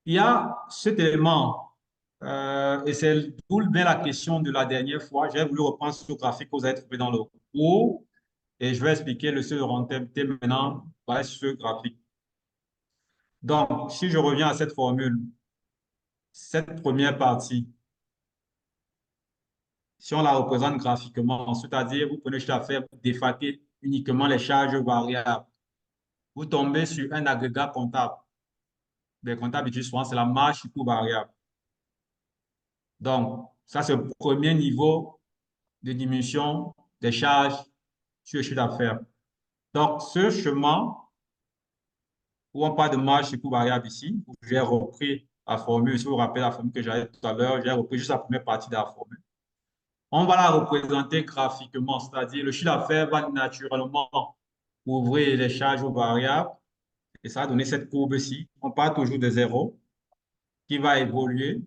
il y a cet élément, et c'est d'où bien la question de la dernière fois. J'ai voulu reprendre ce graphique que vous avez trouvé dans le cours, et je vais expliquer le seuil de rentabilité maintenant par ce graphique. Donc, si je reviens à cette formule, cette première partie, si on la représente graphiquement, c'est-à-dire vous prenez le chiffre d'affaires, vous défalquez uniquement les charges variables, vous tombez sur un agrégat comptable. Les comptables utilisent souvent, c'est la marge sur coût variable. Donc, ça, c'est le premier niveau de diminution des charges sur le chiffre d'affaires. Donc, ce chemin où on parle de marge sur coût variable ici, où j'ai repris la formule, si vous vous rappelez la formule que j'avais tout à l'heure, j'ai repris juste la première partie de la formule. On va la représenter graphiquement, c'est-à-dire le chiffre d'affaires va naturellement couvrir les charges variables et ça va donner cette courbe-ci. On part toujours de 0 qui va évoluer.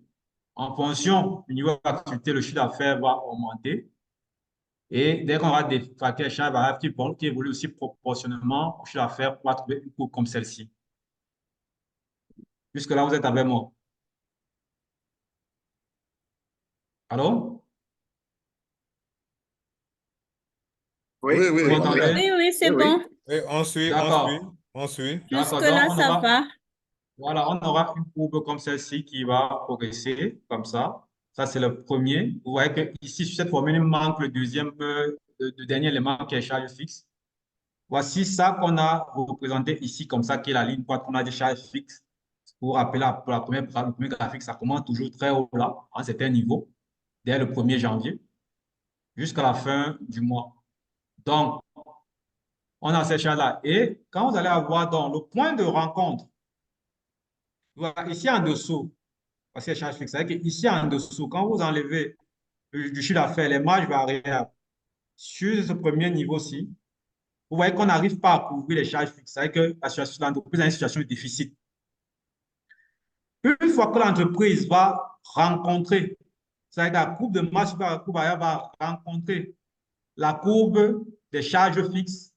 En fonction du niveau d'activité, le chiffre d'affaires va augmenter. Et dès qu'on va défalquer les charges variables qui évoluent aussi proportionnellement au chiffre d'affaires, on va trouver une courbe comme celle-ci. Jusque-là, vous êtes avec moi. Allô? Oui, Oui, Vous oui, m'entendez? Oui, c'est oui. bon. oui, on suit, D'accord. on suit. D'accord. Jusque-là, Donc, ça va. voilà, on aura une courbe comme celle-ci qui va progresser, comme ça. Ça, c'est le premier. Vous voyez que ici, sur cette formule, il manque le deuxième, le dernier élément qui est charge fixe. Voici ça qu'on a représenté ici, comme ça, qui est la ligne droite qu'on a dit charge fixe. Pour rappeler, pour le premier graphique, ça commence toujours très haut là, à un certain niveau, dès le 1er janvier, jusqu'à la fin du mois. Donc, on a ces charges-là. Et quand vous allez avoir dans le point de rencontre, voilà, ici en dessous, parce que les charges fixes, c'est-à-dire qu'ici en dessous, quand vous enlevez du chiffre d'affaires, les marges variables sur ce premier niveau-ci, vous voyez qu'on n'arrive pas à couvrir les charges fixes. C'est-à-dire que l'entreprise a une situation de déficit. Une fois que l'entreprise va rencontrer, c'est-à-dire que la courbe de marge variable va rencontrer la courbe des charges fixes,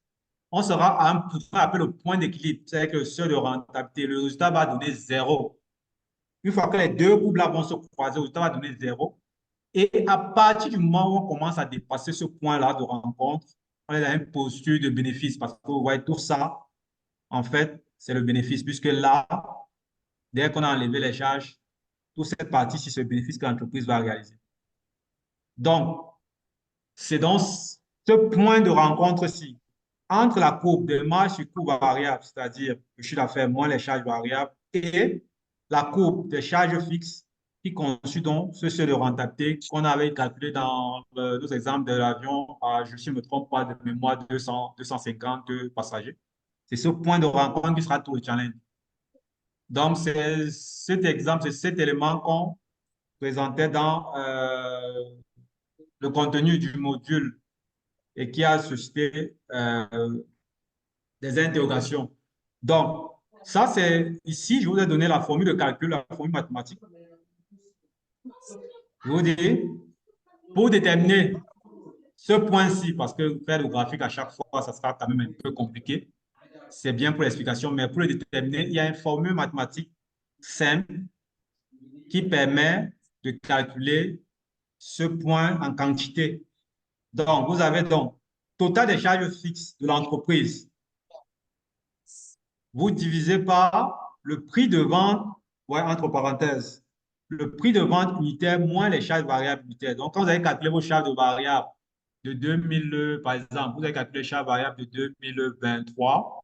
on sera à un point appelé le point d'équilibre, c'est-à-dire que le seuil de rentabilité, le résultat va donner 0. Une fois que les deux courbes là vont se croiser, le résultat va donner 0. Et à partir du moment où on commence à dépasser ce point-là de rencontre, on est dans une posture de bénéfice parce que vous voyez tout ça, en fait, c'est le bénéfice puisque là, dès qu'on a enlevé les charges, toute cette partie, c'est ce bénéfice que l'entreprise va réaliser. Donc, c'est dans ce point de rencontre-ci, entre la courbe des marges sur coût variable, c'est-à-dire le chiffre d'affaires moins les charges variables, et la courbe des charges fixes qui constitue donc ce seuil de rentabilité qu'on avait calculé dans nos exemples de l'avion, je ne me trompe pas, de mémoire 250 passagers. C'est ce point de rencontre qui sera tout le challenge. Donc, c'est cet exemple, c'est cet élément qu'on présentait dans le contenu du module et qui a suscité des interrogations. Donc, ça, c'est ici, je vous ai donné la formule de calcul, la formule mathématique. Je vous dis, pour déterminer ce point-ci, parce que faire le graphique à chaque fois, ça sera quand même un peu compliqué. c'est bien pour l'explication, mais pour le déterminer, il y a une formule mathématique simple qui permet de calculer ce point en quantité. Donc, vous avez donc total des charges fixes de l'entreprise. Vous divisez par le prix de vente, ouais, entre parenthèses, le prix de vente unitaire moins les charges variables unitaires. Donc, quand vous avez calculé vos charges de variables de 2000, par exemple, vous avez calculé les charges variables de 2023,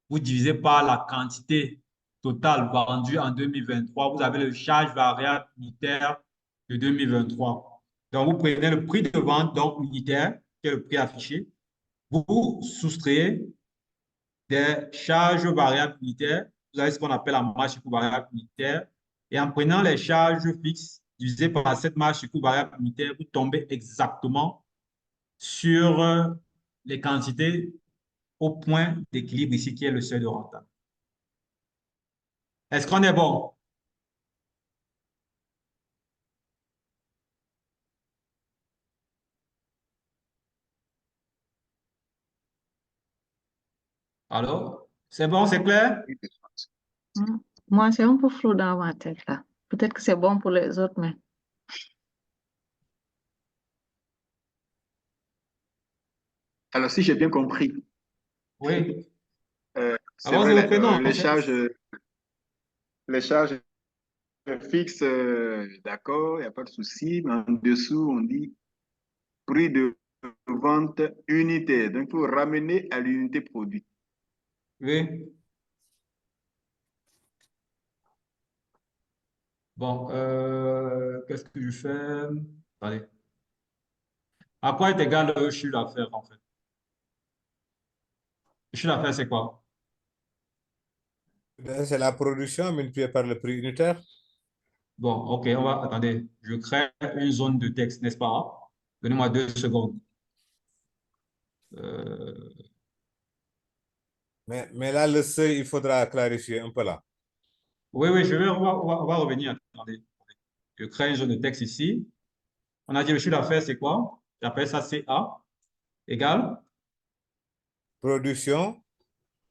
vous divisez par la quantité totale vendue en 2023, vous avez le charge variable unitaire de 2023. Donc, vous prenez le prix de vente donc unitaire, qui est le prix affiché, vous soustrayez des charges variables unitaires, vous avez ce qu'on appelle la marge sur coût variable unitaire, et en prenant les charges fixes divisées par cette marge sur coût variable unitaire, vous tombez exactement sur les quantités au point d'équilibre ici, qui est le seuil de rentable. Est-ce qu'on est bon? Alors, c'est bon, c'est clair? Moi, c'est un peu flou dans ma tête là. Peut-être que c'est bon pour les autres, mais Alors, si j'ai bien compris, Oui. c'est Allons-y vrai, au prénom. les charges fixes, d'accord, il n'y a pas de souci, mais en dessous, on dit prix de vente unitaire. Donc, il faut ramener à l'unité produite. Oui. Bon, qu'est-ce que je fais? Allez. À quoi est égal le chiffre d'affaires, en fait? Le chiffre d'affaires, c'est quoi? C'est la production multipliée par le prix unitaire. Bon, OK, attendez, je crée une zone de texte, n'est-ce pas? Donnez-moi 2 secondes. Euh, Mais là, le seuil, il faudra clarifier un peu là. oui, oui, on va revenir. Attendez. Je crée une zone de texte ici. On a dit le chiffre d'affaires, c'est quoi? J'appelle ça CA égale Production,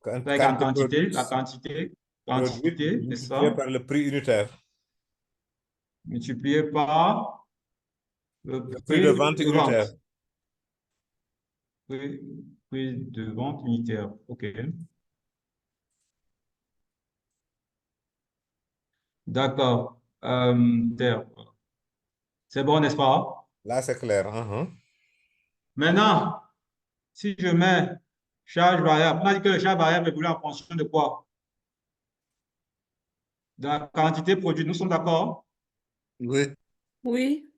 avec en quantité quantité, la produite quantité, n'est-ce multipliée pas? par le prix unitaire. Multiplié par le Le prix de prix vente de unitaire. vente. Prix, prix de vente unitaire. OK. D'accord. C'est bon, n'est-ce pas? Là, c'est clair. Uhum. Maintenant, si je mets charge variable, on a dit que le charge variable est voulu en fonction de quoi? De la quantité produite. Nous sommes d'accord? Oui. Oui.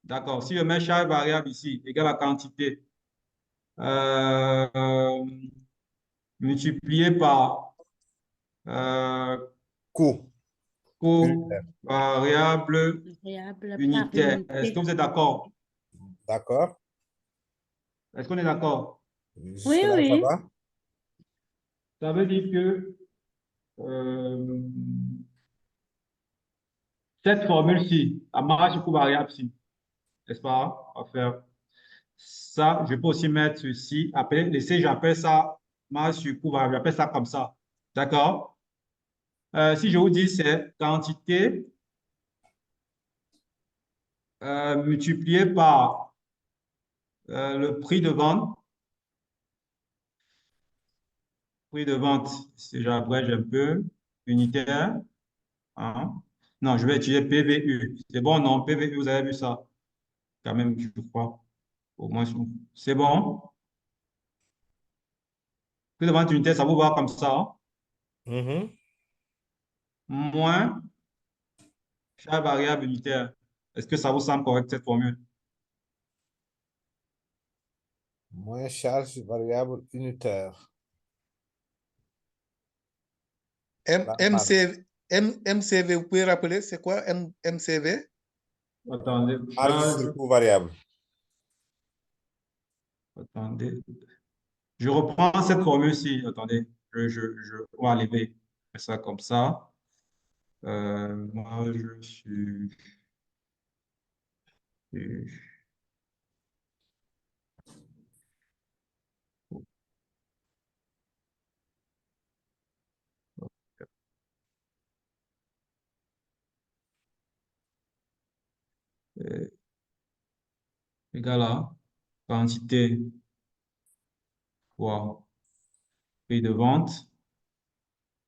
D'accord. Si je mets charge variable ici, égale à quantité, euh, multiplié par Coût coût unitaire. variable Variable par unitaire. Est-ce que unité. vous êtes d'accord? D'accord. Est-ce qu'on est d'accord? Oui, Jusque-là, ça oui. va? Ça veut dire que euh, cette formule-ci, la marge sur coût variable-ci, n'est-ce pas? On va faire ça. Je peux aussi mettre ceci. Après, laissez, j'appelle ça marge sur coût variable. J'appelle ça comme ça. D'accord? Si je vous dis c'est quantité multiplié par le prix de vente. Prix de vente, j'abrège un peu. Unitaire. Hein? Non, je vais utiliser PVU. C'est bon, non? PVU, vous avez vu ça? Quand même, je crois. Au moins, c'est bon? Prix de vente unitaire, ça vous va comme ça? Hein? Mhm. Moins charge variable unitaire. Est-ce que ça vous semble correct, cette formule? Moins charge variable unitaire. MCV, vous pouvez rappeler, c'est quoi MCV? Attendez, Marge sur coût variable. attendez. Je reprends cette formule-ci. Attendez, on va lever ça comme ça. Marge sur égale à quantité fois prix de vente.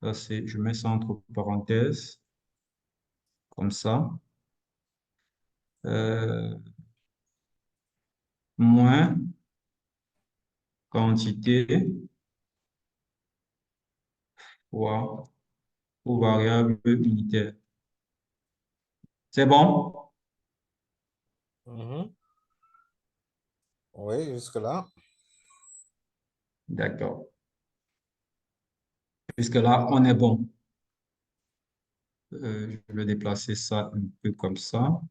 Ça, c'est, je mets ça entre parenthèses, comme ça. Moins quantité fois ou variable unitaire. C'est bon? Oui, jusque-là. D'accord. Jusque-là, on est bon. Je vais déplacer ça un peu comme ça.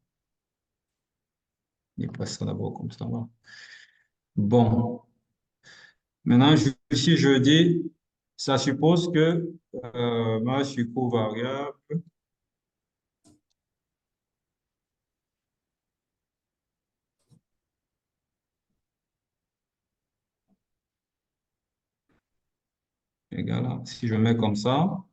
Déplacer ça d'abord comme ça. Voilà. Bon. Maintenant, si je dis, ça suppose que ma surcoût variable égale à, si je mets comme ça,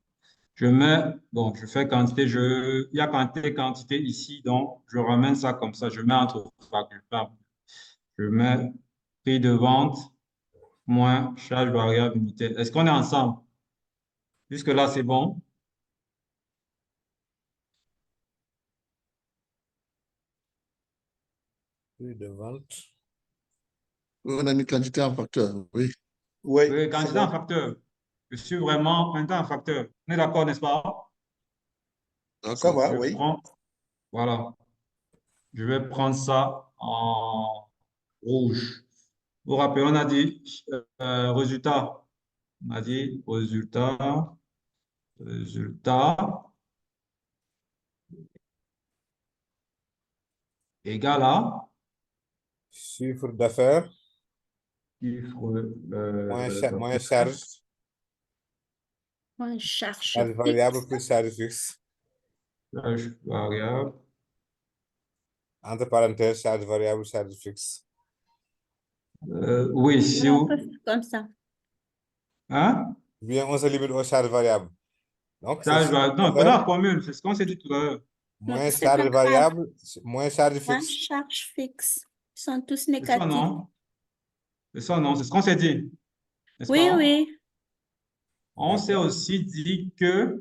je mets, bon, je fais quantité, il y a quantité ici, donc je ramène ça comme ça, je mets entre fractions. Je mets prix de vente moins charge variable unitaire. Est-ce qu'on est ensemble? Jusque-là, c'est bon? Prix de vente. On a mis quantité en facteur, oui. Oui, Oui, c'est quantité en bon. facteur. Je suis vraiment quantité en facteur. On est d'accord, n'est-ce pas? Ça va, Je oui. prends, voilà. Je vais prendre ça en rouge. Vous vous rappelez, on a dit résultat. On a dit résultat égal à Chiffre d'affaires chiffre moins charge. Moins charge Charge variable fixe. plus charge fixe. charge variable. Entre parenthèses, charge variable, charge fixe. Oui, si On vous... peut faire comme ça. Hein? Bien, on se limite aux charges variables. Donc, c'est Charge chiffre variable. Non, prenons d'affaires la formule, c'est ce qu'on s'est dit tout à l'heure. Non, moins c'est pas charge grave. variable, moins charge Moins fixe. charge fixe. Ils sont tous C'est ça, négatifs. non? C'est ça, non? C'est ce qu'on s'est dit. N'est-ce Oui, pas? oui. On s'est aussi dit que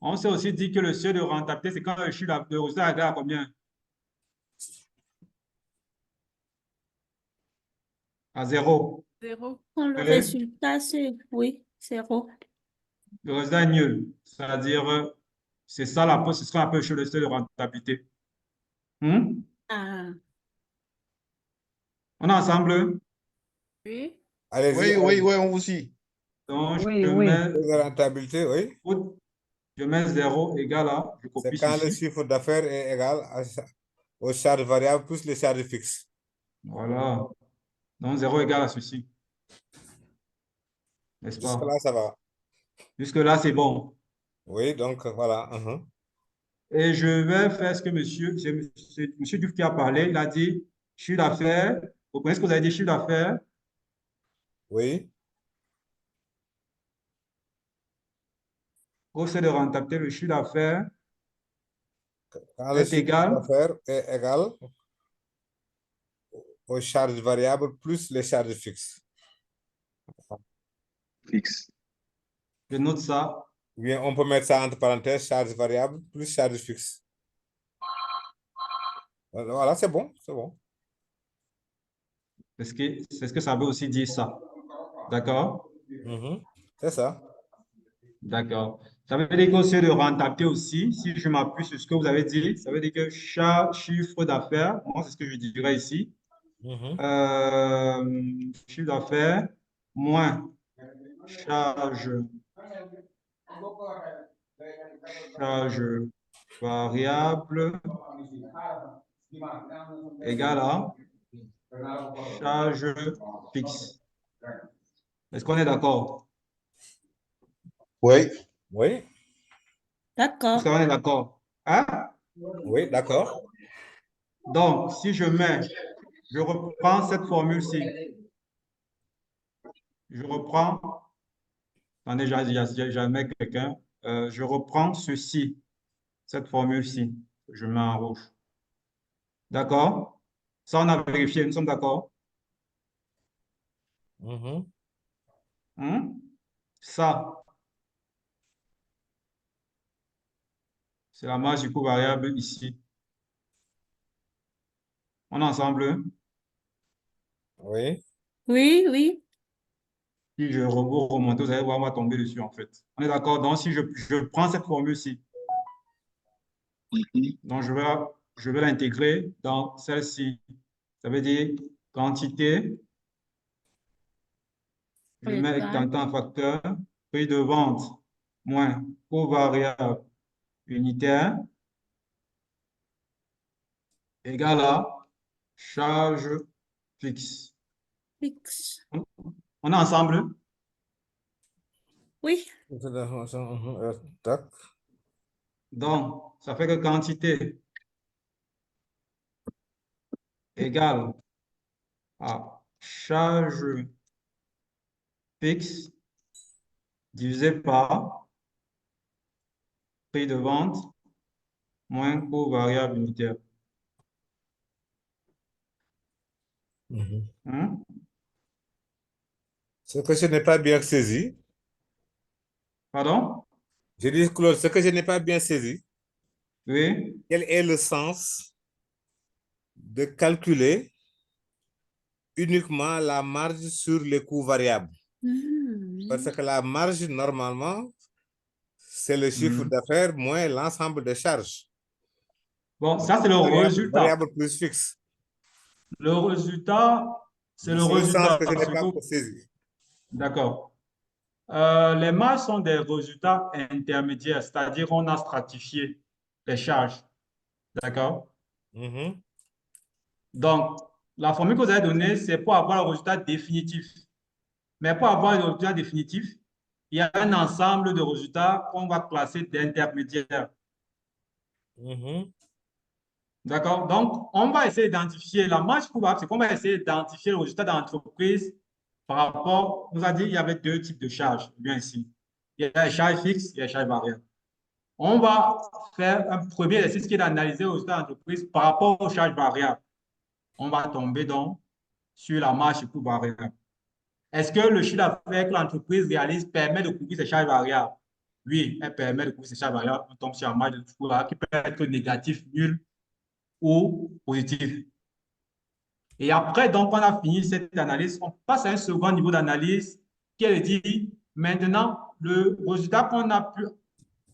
le seuil de rentabilité, c'est quand le chiffre de résultat est à combien? À zéro. Quand le Allez, résultat, c'est, oui, 0. le résultat est nul. C'est-à-dire, c'est ça c'est ce qu'on appelle le seuil de rentabilité. Ah, On est ensemble? oui. Allez-y, Oui, on vous suit. Donc, Oui, je oui. mets, la rentabilité, oui. je mets 0 égal à, je C'est copie quand le ceci. chiffre d'affaires est égal aux charges variables plus les charges fixes. Voilà. Donc, 0 égale à ceci. N'est-ce pas? Jusque-là, ça va. Jusque-là, c'est bon. Oui, donc voilà. Et je vais faire ce que monsieur Diouf qui a parlé. Il a dit chiffre d'affaires. Vous connaissez ce que vous avez dit, chiffre d'affaires? Oui. Au seuil de rentabilité, le chiffre d'affaires Quand le est chiffre égal. d'affaires est égal aux charges variables plus les charges fixes. Fixe. Je note ça. Bien, on peut mettre ça entre parenthèses, charges variables plus charges fixes. Voilà, c'est bon, c'est bon. C'est ce que ça veut aussi dire ça. D'accord? C'est ça. D'accord. Ça veut dire qu'au seuil de rentabilité aussi, si je m'appuie sur ce que vous avez dit, ça veut dire que chaque chiffre d'affaires, moi, c'est ce que je dirais ici, chiffre d'affaires moins charge variable égale à charge fixe. Est-ce qu'on est d'accord? Oui. Oui. D'accord. Est-ce qu'on est d'accord? Hein? Oui, d'accord. Donc, si je reprends cette formule-ci. Je reprends, attendez, jamais quelqu'un. Je reprends ceci, cette formule-ci. Je mets en rouge. D'accord? Ça, on a vérifié, nous sommes d'accord? Mhm. Ça, c'est la marge du coût variable ici. On est ensemble? Oui. Oui, oui. Si je remonte, vous allez voir, on va tomber dessus, en fait. On est d'accord? Donc, si je prends cette formule-ci, donc je vais l'intégrer dans celle-ci. Ça veut dire quantité, je mets Égal. dans un facteur, prix de vente moins coût variable unitaire égale à charge fixe. X. On est ensemble? Oui. Tac. Donc, ça fait que quantité égale à charge fixe divisé par prix de vente moins coût variable unitaire. Mhm. Hein? Ce que je n'ai pas bien saisi, Pardon? je dis, Claude, ce que je n'ai pas bien saisi, Oui. quel est le sens de calculer uniquement la marge sur les coûts variables? Parce que la marge, normalement, c'est le chiffre d'affaires moins l'ensemble des charges. Bon, ça, c'est le résultat. Variable plus fixe. Le résultat, c'est le C'est le sens résultat. que je n'ai Ce pas que- saisi. D'accord. Les marges sont des résultats intermédiaires, c'est-à-dire on a stratifié les charges. D'accord? Mhm. Donc, la formule que vous avez donnée, c'est pour avoir le résultat définitif. Mais pour avoir le résultat définitif, il y a un ensemble de résultats qu'on va classer d'intermédiaires. Mhm. D'accord? Donc, on va essayer d'identifier la marge courable, c'est qu'on va essayer d'identifier le résultat de l'entreprise par rapport, on nous a dit qu'il y avait deux types de charges, bien ici. Il y a les charges fixes et les charges variables. On va faire un premier exercice qui est d'analyser le résultat de l'entreprise par rapport aux charges variables. On va tomber donc sur la marge coût variable. Est-ce que le chiffre d'affaires que l'entreprise réalise permet de couvrir ses charges variables? Oui, elle permet de couvrir ses charges variables. On tombe sur la marge de coût variable qui peut être négatif, nul ou positif. Et après, donc, on a fini cette analyse, on passe à un second niveau d'analyse qui est de dire, maintenant, le résultat qu'on a pu,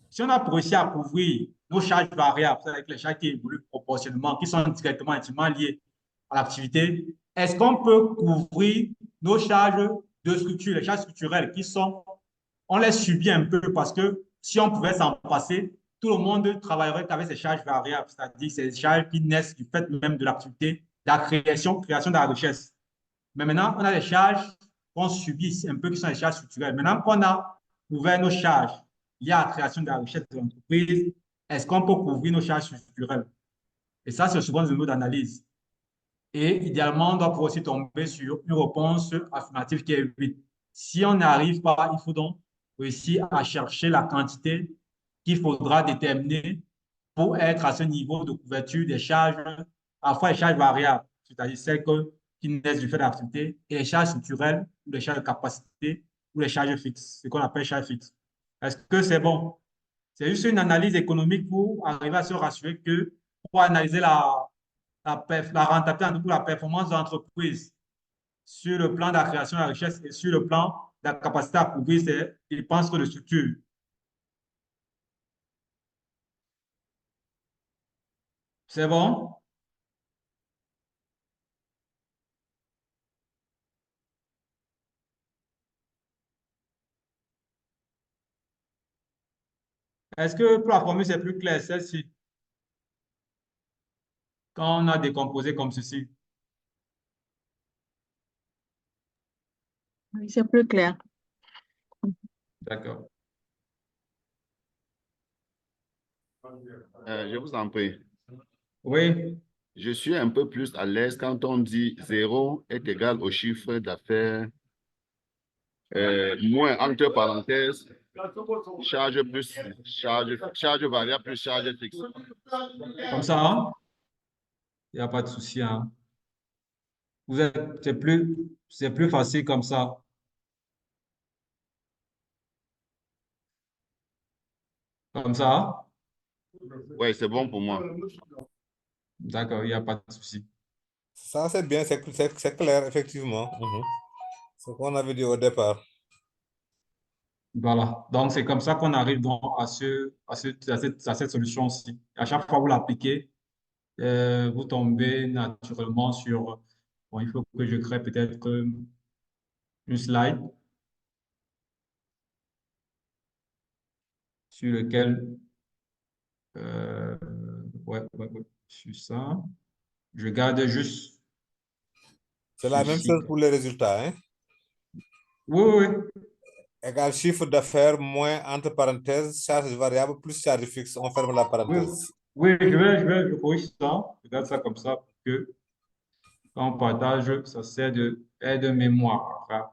si on a réussi à couvrir nos charges variables, avec les charges qui évoluent proportionnellement, qui sont directement intimement liées à l'activité, est-ce qu'on peut couvrir nos charges de structure, les charges structurelles qui sont, on les subit un peu parce que si on pouvait s'en passer, tout le monde travaillerait avec ces charges variables, c'est-à-dire ces charges qui naissent du fait même de l'activité, de la création de la richesse. Mais maintenant, on a des charges qu'on subit un peu qui sont les charges structurelles. Maintenant qu'on a couvert nos charges liées à la création de la richesse de l'entreprise, est-ce qu'on peut couvrir nos charges structurelles? Et ça, c'est le second niveau d'analyse. Et idéalement, on doit pouvoir aussi tomber sur une réponse affirmative qui est 8. Si on n'arrive pas, il faut donc réussir à chercher la quantité qu'il faudra déterminer pour être à ce niveau de couverture des charges, à la fois les charges variables, c'est-à-dire celles qui naissent du fait de l'activité, et les charges structurelles, ou les charges de capacité, ou les charges fixes, ce qu'on appelle charges fixes. Est-ce que c'est bon? C'est juste une analyse économique pour arriver à se rassurer que pour analyser la rentabilité ou la performance de l'entreprise sur le plan de la création de la richesse et sur le plan de la capacité à couvrir ses dépenses de structure. C'est bon? Est-ce que pour la formule, c'est plus clair, celle-ci, quand on a décomposé comme ceci? Oui, c'est plus clair. D'accord. Je vous en prie. Oui. Je suis un peu plus à l'aise quand on dit 0 est égal au chiffre d'affaires moins, entre parenthèses, charge plus charge variable plus charge fixe. Comme ça, hein? Il n'y a pas de souci, hein. C'est plus facile comme ça. Comme ça? Oui, c'est bon pour moi. D'accord, il n'y a pas de souci. Ça, c'est bien, c'est clair, effectivement. Ce qu'on avait dit au départ. Voilà. Donc, c'est comme ça qu'on arrive donc à cette solution-ci. À chaque fois que vous l'appliquez, vous tombez naturellement sur... Bon, il faut que je crée peut-être une slide sur lequel... ouais, sur ça. Je garde juste C'est la même ceci. chose pour les résultats, hein? Oui, oui, oui. Égal chiffre d'affaires moins, entre parenthèses, charge variable plus charge fixe. On ferme la Oui, parenthèse. oui, je corrige ça. Je garde ça comme ça pour que quand on partage, ça sert d'aide-mémoire. Enfin,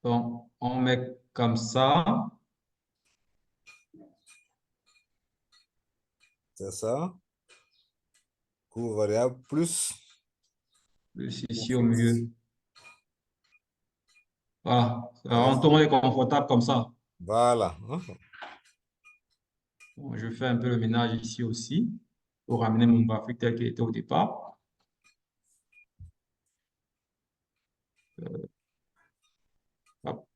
donc, on met comme ça. C'est ça. Coût variable plus. Ici au milieu. Voilà. Alors, tout le monde est confortable comme ça. Voilà. Bon, je fais un peu le ménage ici aussi pour ramener mon graphique tel qu'il était au départ. Hop.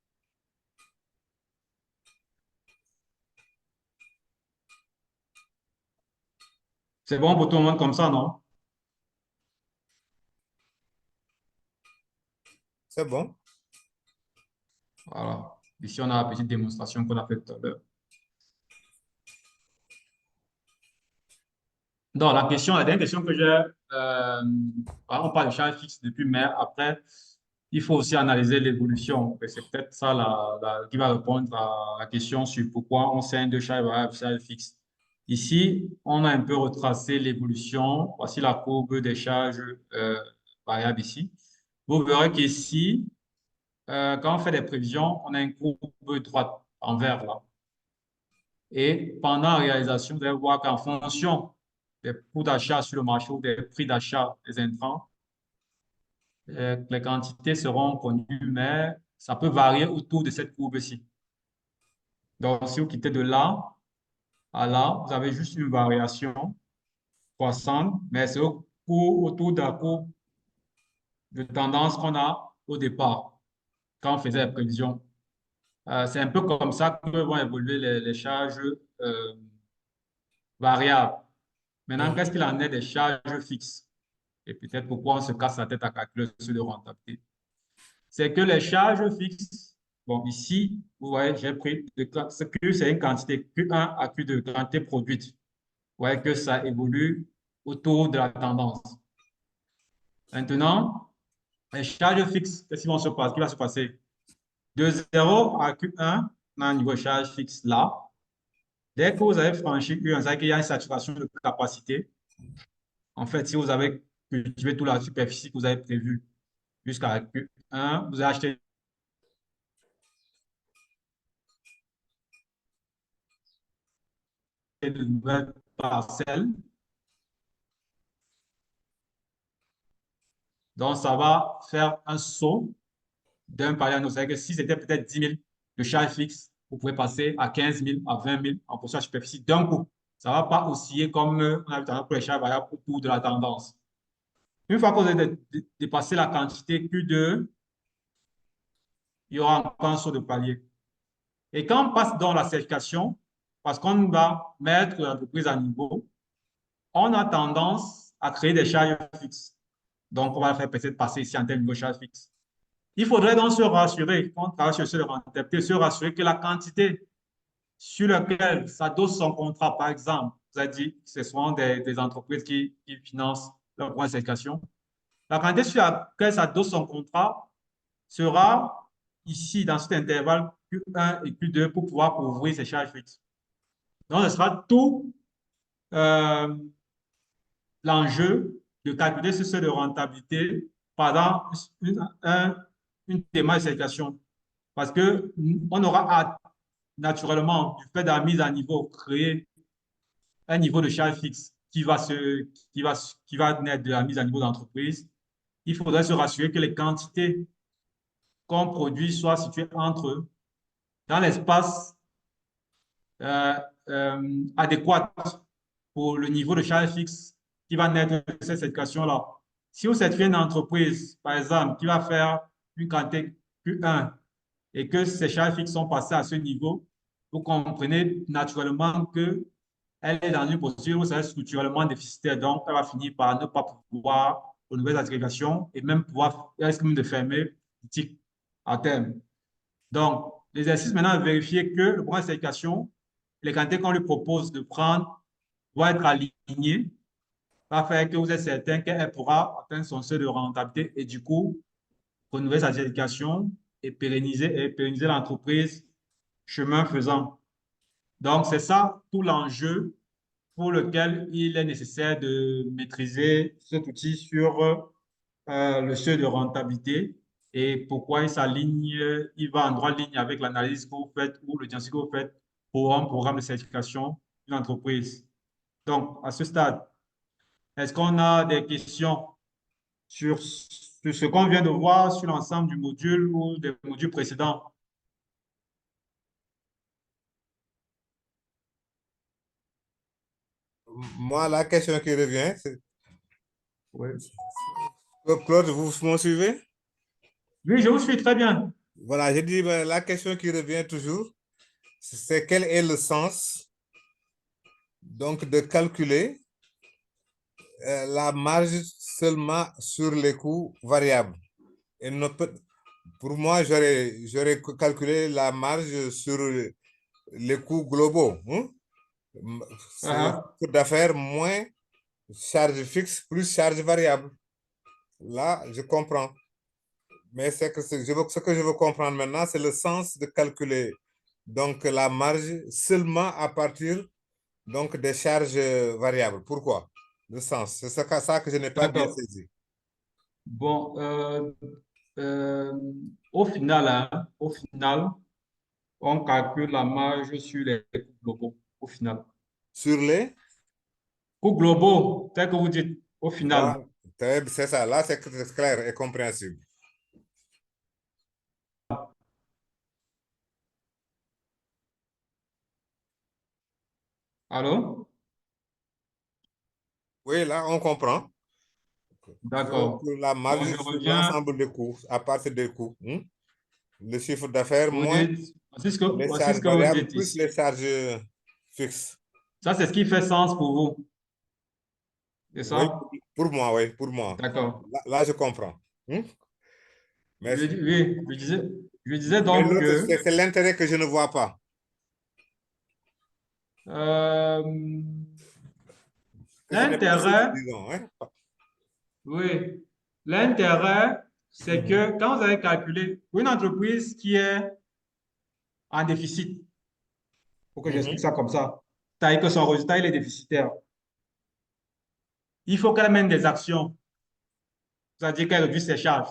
C'est bon pour tout le monde comme ça, non? C'est bon. Voilà. Ici, on a la petite démonstration qu'on a fait tout à l'heure. Donc, la dernière question que j'ai, on parle de charge fixe depuis, mais après, il faut aussi analyser l'évolution. C'est peut-être ça qui va répondre à la question sur pourquoi on scinde de charge variable et charge fixe. Ici, on a un peu retracé l'évolution. Voici la courbe des charges variables ici. Vous verrez qu'ici, quand on fait des prévisions, on a une courbe droite en vert là. Et pendant la réalisation, vous allez voir qu'en fonction des coûts d'achat sur le marché ou des prix d'achat des intrants, les quantités seront connues, mais ça peut varier autour de cette courbe-ci. Donc, si vous quittez de là à là, vous avez juste une variation croissante, mais c'est autour de la courbe de tendance qu'on a au départ, quand on faisait les prévisions. C'est un peu comme ça que vont évoluer les charges variables. Maintenant, qu'est-ce qu'il en est des charges fixes? Et peut-être pourquoi on se casse la tête à calculer sur de rentabilité. C'est que les charges fixes, bon, ici, vous voyez, j'ai pris ce Q, c'est une quantité Q1 à Q2, quantité produite. Vous voyez que ça évolue autour de la tendance. Maintenant, les charges fixes, qu'est-ce qui va se passer? De 0 à Q1, on a un niveau de charge fixe là. Dès que vous avez franchi Q1, c'est qu'il y a une saturation de capacité. En fait, si vous avez cultivé toute la superficie que vous avez prévue jusqu'à Q1, vous avez acheté de nouvelles parcelles. Donc, ça va faire un saut d'un palier à un autre. C'est-à-dire que si c'était peut-être 10 000 de charge fixe, vous pouvez passer à 15 000, à 20 000 en fonction de la superficie d'un coup. Ça ne va pas osciller comme on a vu pour les charges variables autour de la tendance. Une fois que vous avez dépassé la quantité Q2, il y aura encore un saut de palier. Et quand on passe dans la certification, parce qu'on va mettre l'entreprise à niveau, on a tendance à créer des charges fixes. Donc, on va faire peut-être passer ici en termes de charges fixes. Il faudrait donc se rassurer, quand on travaille sur ce rentabilité, se rassurer que la quantité sur laquelle s'adosse son contrat, par exemple, vous avez dit que ce sont des entreprises qui financent leur point de certification. La quantité sur laquelle s'adosse son contrat sera ici, dans cet intervalle Q1 et Q2 pour pouvoir couvrir ces charges fixes. Donc, ce sera tout l'enjeu de calculer ce seuil de rentabilité pendant une démarche de certification. Parce qu'on aura naturellement, du fait de la mise à niveau, créer un niveau de charge fixe qui va naître de la mise à niveau d'entreprise, il faudrait se rassurer que les quantités qu'on produit soient situées dans l'espace euh, adéquat pour le niveau de charge fixe qui va naître de cette certification-là. Si vous certifiez une entreprise, par exemple, qui va faire une quantité Q1 et que ces charges fixes sont passées à ce niveau, vous comprenez naturellement qu'elle est dans une posture où c'est structurellement déficitaire, donc elle va finir par ne pas pouvoir aux nouvelles certifications et même pouvoir risque même de fermer boutique à terme. Donc, l'exercice maintenant de vérifier que le programme de certification, les quantités qu'on lui propose de prendre vont être alignées, va faire que vous êtes certain qu'elle pourra atteindre son seuil de rentabilité et du coup, renouveler sa certification et pérenniser l'entreprise chemin faisant. Donc, c'est ça tout l'enjeu pour lequel il est nécessaire de maîtriser cet outil sur le seuil de rentabilité et pourquoi il s'aligne, il va en droite ligne avec l'analyse que vous faites ou le diagnostic que vous faites pour un programme de certification d'une entreprise. Donc, à ce stade, est-ce qu'on a des questions sur ce qu'on vient de voir sur l'ensemble du module ou des modules précédents? Moi, la question qui revient, c'est... Oui. Claude, vous me suivez? Oui, je vous suis très bien. Voilà, j'ai dit, la question qui revient toujours, c'est quel est le sens donc de calculer la marge seulement sur les coûts variables. Et pour moi, j'aurais calculé la marge sur les coûts globaux. Hein? C'est coût d'affaires moins charge fixe plus charge variable. Là, je comprends. Mais ce que je veux comprendre maintenant, c'est le sens de calculer donc la marge seulement à partir donc des charges variables. Pourquoi? Le sens. C'est ça que je n'ai pas bien saisi. Bon, au final, on calcule la marge sur les coûts globaux, au final. Sur les coûts globaux, tel que vous dites, au final. C'est ça, là c'est clair et compréhensible. Allô? Oui, là on comprend. D'accord. La marge Donc, sur l'ensemble des coûts, à partir des coûts. Le chiffre d'affaires moins voici ce que les vous charges variables dites plus ici. les charges fixes. Ça, c'est ce qui fait sens pour vous. C'est ça? Oui, pour moi, oui, pour moi. D'accord. Là, je comprends. Merci. Oui, je disais donc que... C'est l'intérêt que je ne vois pas. L'intérêt... Oui. L'intérêt, c'est que quand vous avez calculé pour une entreprise qui est en déficit, pour que j'explique ça comme ça, c'est-à-dire que son résultat il est déficitaire, il faut qu'elle mène des actions, c'est-à-dire qu'elle réduise ses charges.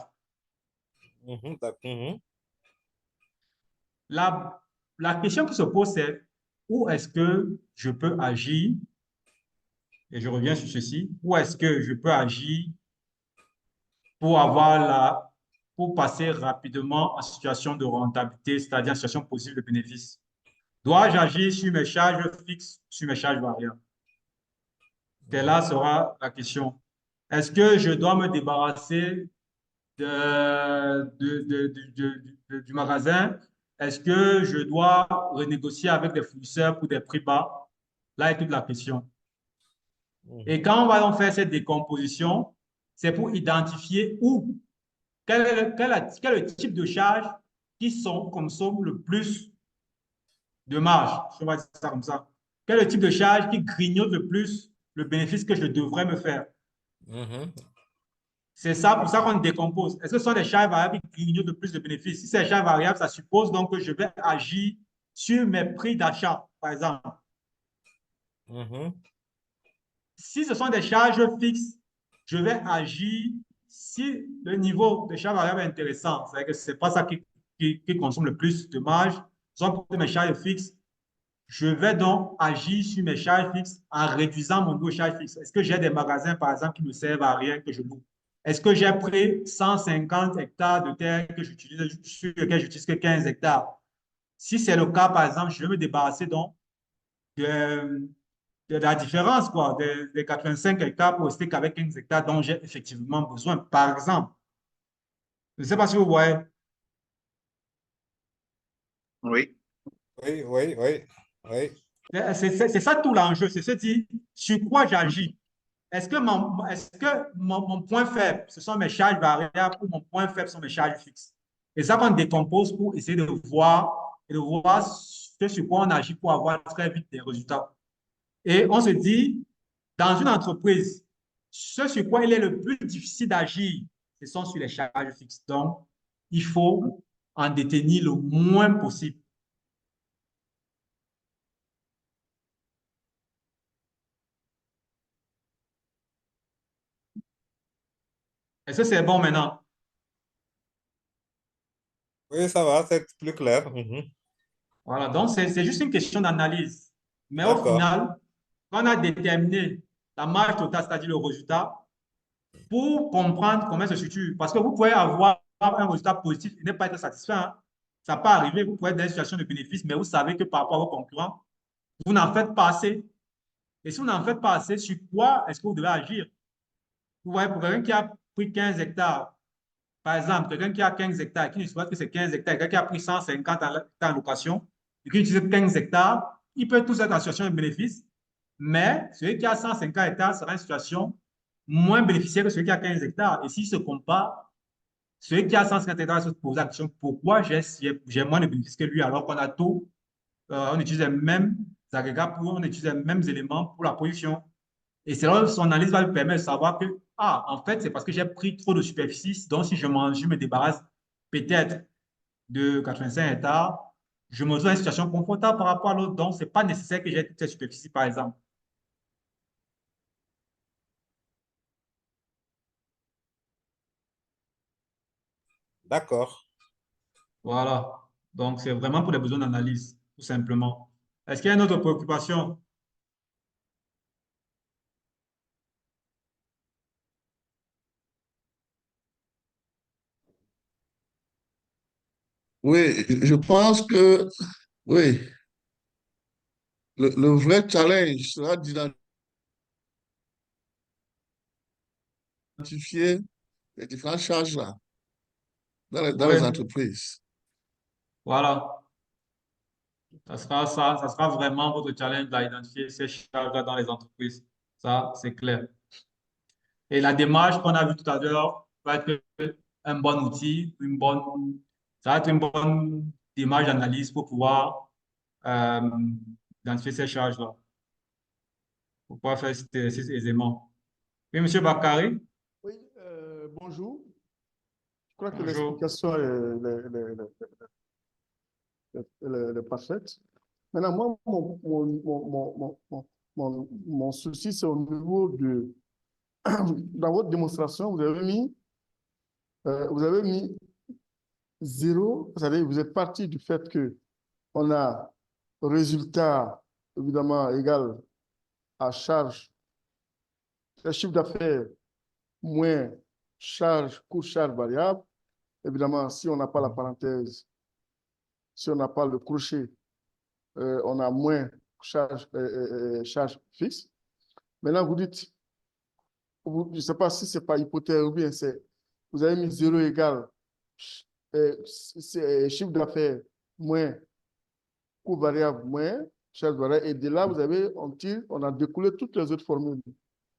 La question qui se pose, c'est où est-ce que je peux agir, et je reviens sur ceci, où est-ce que je peux agir pour passer rapidement en situation de rentabilité, c'est-à-dire en situation possible de bénéfice. Dois-je agir sur mes charges fixes, sur mes charges variables? Là sera la question. Est-ce que je dois me débarrasser du magasin? Est-ce que je dois renégocier avec des fournisseurs pour des prix bas? Là est toute la question. Et quand on va donc faire cette décomposition, c'est pour identifier quel est le type de charge qui consomment le plus de marge. Je vais dire ça comme ça. Quel est le type de charge qui grignote le plus le bénéfice que je devrais me faire? C'est ça, pour ça qu'on décompose. Est-ce que ce sont des charges variables qui grignotent le plus de bénéfices? Si c'est des charges variables, ça suppose donc que je vais agir sur mes prix d'achat, par exemple. Si ce sont des charges fixes, je vais agir si le niveau de charge variable est intéressant. C'est-à-dire que ce n'est pas ça qui consomme le plus de marge. sont pour mes charges fixes, je vais donc agir sur mes charges fixes en réduisant mon niveau de charges fixes. Est-ce que j'ai des magasins, par exemple, qui ne servent à rien que je loue? Est-ce que j'ai pris 150 hectares de terre que j'utilise, sur lesquels j'utilise que 15 hectares? Si c'est le cas, par exemple, je vais me débarrasser donc de la différence, quoi, des 85 hectares pour rester qu'avec 15 hectares dont j'ai effectivement besoin, par exemple. Je ne sais pas si vous voyez. Oui. Oui, oui, oui, oui. C'est ça tout l'enjeu, c'est se dire sur quoi j'agis. Est-ce que mon point faible, ce sont mes charges variables ou mon point faible sont mes charges fixes? Et ça qu'on décompose pour essayer de voir ce sur quoi on agit pour avoir très vite des résultats. Et on se dit, dans une entreprise, ce sur quoi il est le plus difficile d'agir, ce sont sur les charges fixes. Donc, il faut en détenir le moins possible. Est-ce que c'est bon maintenant? Oui, ça va, c'est plus clair. Voilà, donc c'est juste une question d'analyse. Mais au D'accord. final, quand on a déterminé la marge totale, c'est-à-dire le résultat, pour comprendre comment ça se situe, parce que vous pouvez avoir un résultat positif et ne pas être satisfait. Hein. Ça peut arriver, vous pouvez être dans une situation de bénéfice, mais vous savez que par rapport à vos concurrents, vous n'en faites pas assez. Et si vous n'en faites pas assez, sur quoi est-ce que vous devez agir? Vous voyez, pour quelqu'un qui a pris 15 hectares, par exemple, quelqu'un qui a 15 hectares, qui ne souhaite que c'est 15 hectares, quelqu'un qui a pris 150 en location, et qui utilise 15 hectares, il peut tous être en situation de bénéfice, mais celui qui a 150 hectares sera en situation moins bénéficiaire que celui qui a 15 hectares. Et s'il se compare, celui qui a 150 hectares se pose la question, pourquoi j'ai moins de bénéfices que lui alors qu'on a tout, on utilise les mêmes agrégats, on utilise les mêmes éléments pour la production. Et c'est là que son analyse va lui permettre de savoir que, en fait, c'est parce que j'ai pris trop de superficie, donc si je me débarrasse peut-être de 85 hectares, je me trouve dans une situation confortable par rapport à l'autre, donc ce n'est pas nécessaire que j'ai toute cette superficie, par exemple. D'accord. Voilà. Donc, c'est vraiment pour les besoins d'analyse, tout simplement. Est-ce qu'il y a une autre préoccupation? Oui, je pense que, oui, le vrai challenge sera d'identifier les différentes charges là dans Oui, les entreprises. voilà. Ça sera vraiment votre challenge d'identifier ces charges-là dans les entreprises. Ça, c'est clair. Et la démarche qu'on a vue tout à l'heure va être un bon outil, ça va être une bonne démarche d'analyse pour pouvoir identifier ces charges-là, pour pouvoir faire cet exercice aisément. Oui, M. Bakary? Oui, bonjour. Je crois que Bonjour. l'explication est parfaite. Maintenant, moi, mon souci, c'est au niveau de... Dans votre démonstration, vous avez mis 0, c'est-à-dire vous êtes parti du fait que on a résultat, évidemment, égal à charge, le chiffre d'affaires moins charge, coût-charge variable. Évidemment, si on n'a pas la parenthèse, si on n'a pas le crochet, on a moins charge, charge fixe. Maintenant, vous dites, je ne sais pas si ce n'est pas hypothèse ou bien vous avez mis 0 égal chiffre d'affaires moins coût variable moins charge variable. Et de là, on a découlé toutes les autres formules.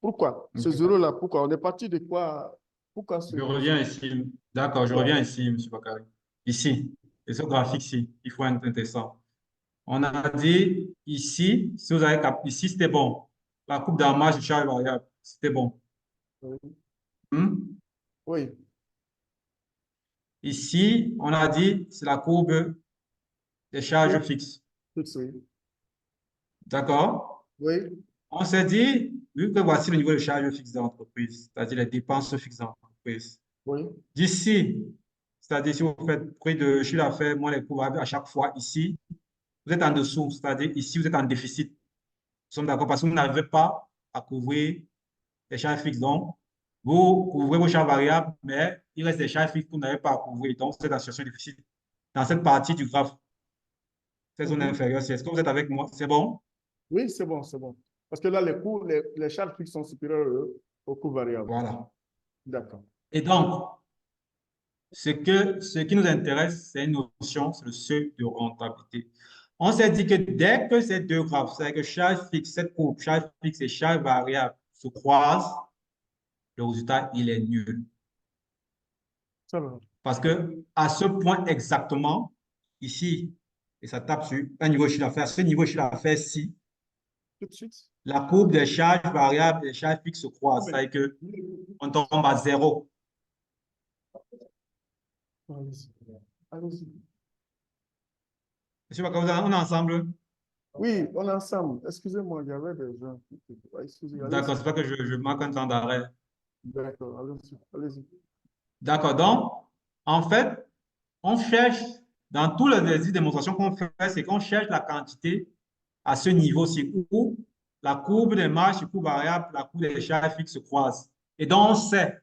Pourquoi? Ce 0-là, pourquoi? On est parti de quoi? Pourquoi Je reviens ici. D'accord, je reviens ici, M. Bakary. Ici, et ce graphique-ci, il faut être intéressant. On a dit ici, si vous avez ici, c'était bon. La coupe de marge de charge variable, c'était bon. Oui. Oui. Ici, on a dit c'est la courbe des charges fixes. Oui. D'accord? Oui. On s'est dit, vu que voici le niveau de charges fixes de l'entreprise, c'est-à-dire les dépenses fixes de l'entreprise. Oui. D'ici, C'est-à-dire, si vous faites prix de chiffre d'affaires moins les coûts variables à chaque fois ici, vous êtes en dessous. C'est-à-dire, ici, vous êtes en déficit. Nous sommes d'accord parce que vous n'arrivez pas à couvrir les charges fixes. Donc, vous couvrez vos charges variables, mais il reste des charges fixes que vous n'avez pas à couvrir. Donc, vous êtes en situation de déficit dans cette partie du graphe, cette zone inférieure. Est-ce que vous êtes avec moi? C'est bon? Oui, c'est bon, c'est bon. Parce que là, les charges fixes sont supérieures aux coûts variables. Voilà. D'accord. Et donc, ce qui nous intéresse, c'est une notion, c'est le seuil de rentabilité. On s'est dit que dès que ces deux graphes, c'est-à-dire que charge fixe, cette courbe, charge fixe et charge variable se croisent, le résultat, il est nul. Ça va. Parce que à ce point exactement, ici, et ça tape sur un niveau de chiffre d'affaires, ce niveau de chiffre d'affaires-ci, Tout de suite. la courbe des charges variables et des charges fixes se croisent. C'est-à-dire qu'on tombe à zéro. Allez-y. Allez-y. Monsieur Bakabouza, on est ensemble? Oui, on est ensemble. Excusez-moi, il y avait des gens. Excusez-moi. D'accord, c'est pas que je marque un temps d'arrêt. D'accord, allez-y. Allez-y. D'accord, donc, en fait, on cherche, dans toutes les démonstrations qu'on fait, c'est qu'on cherche la quantité à ce niveau-ci où la courbe des marges sur coût variable, la courbe des charges fixes se croisent. Et donc, on sait,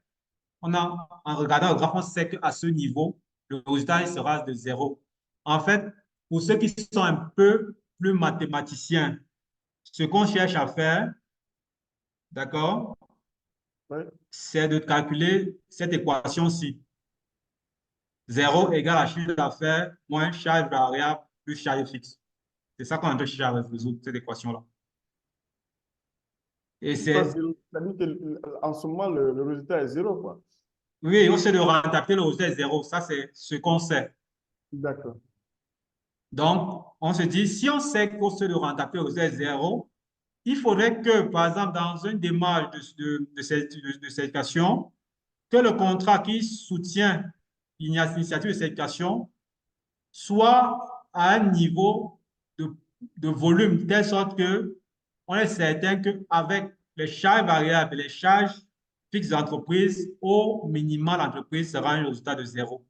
en regardant le graphe, on sait qu'à ce niveau, le résultat il sera de zéro. En fait, pour ceux qui sont un peu plus mathématiciens, ce qu'on cherche à faire, d'accord, Ouais. c'est de calculer cette équation-ci. 0 égale à chiffre d'affaires moins charge variable plus charge fixe. C'est ça qu'on est en train de chercher à résoudre, cette équation-là. Et c'est... C'est-à-dire qu'en ce moment, le résultat est zéro, quoi. Oui, on sait de rentabilité, le résultat est zéro. Ça, c'est ce qu'on sait. D'accord. Donc, on se dit, si on sait qu'au seuil de rentabilité, le résultat est zéro, il faudrait que, par exemple, dans une démarche de cette équation, que le contrat qui soutient l'initiative de cette équation soit à un niveau de volume, de telle sorte que on est certain qu'avec les charges variables et les charges fixes d'entreprise, au minimum, l'entreprise sera un résultat de zéro.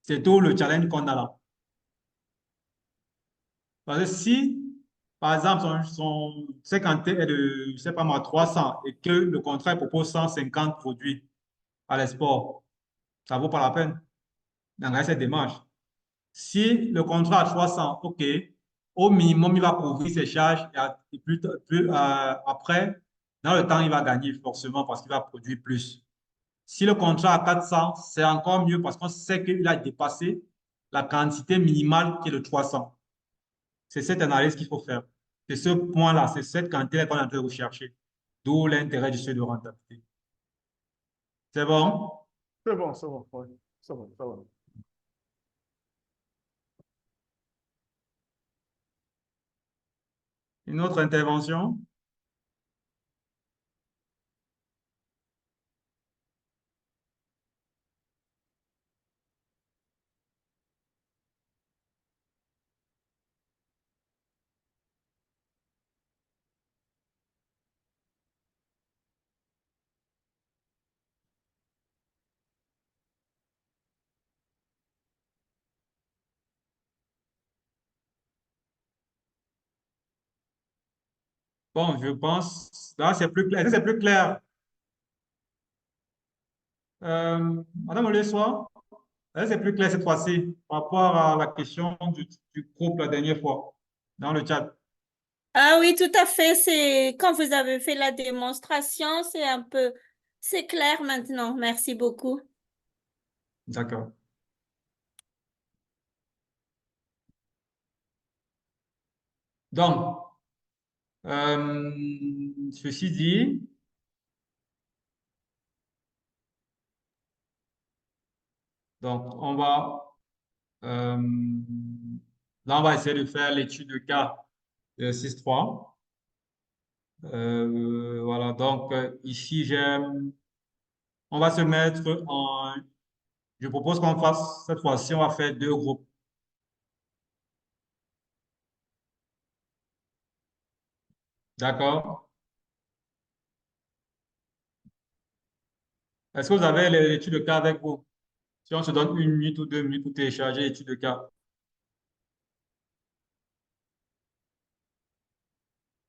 C'est tout le challenge qu'on a là. Parce que si, par exemple, sa quantité est de, je ne sais pas moi, 300 et que le contrat propose 150 produits à l'export, ça ne vaut pas la peine d'engager cette démarche. Si le contrat a 300, OK, au minimum, il va couvrir ses charges et après, dans le temps, il va gagner forcément parce qu'il va produire plus. Si le contrat a 400, c'est encore mieux parce qu'on sait qu'il a dépassé la quantité minimale qui est de 300. C'est cette analyse qu'il faut faire. C'est ce point-là, c'est cette quantité qu'on est en train de rechercher. D'où l'intérêt du seuil de rentabilité. C'est bon? C'est bon, c'est bon. Ouais. C'est bon, ça va. Une autre intervention? Bon, je pense, là, c'est plus clair. Est-ce que c'est plus clair? Madame Olessoir, est-ce que c'est plus clair cette fois-ci par rapport à la question du groupe la dernière fois dans le chat? Ah oui, tout à fait. C'est quand vous avez fait la démonstration, c'est clair maintenant. Merci beaucoup. D'accord. Donc, ceci dit, donc là, on va essayer de faire l'étude de cas de 6.3. Voilà, donc ici, on va se mettre en... Je propose qu'on fasse, cette fois-ci, on va faire deux groupes. D'accord? Est-ce que vous avez l'étude de cas avec vous? Si on se donne 1 minute ou 2 minutes pour télécharger l'étude de cas.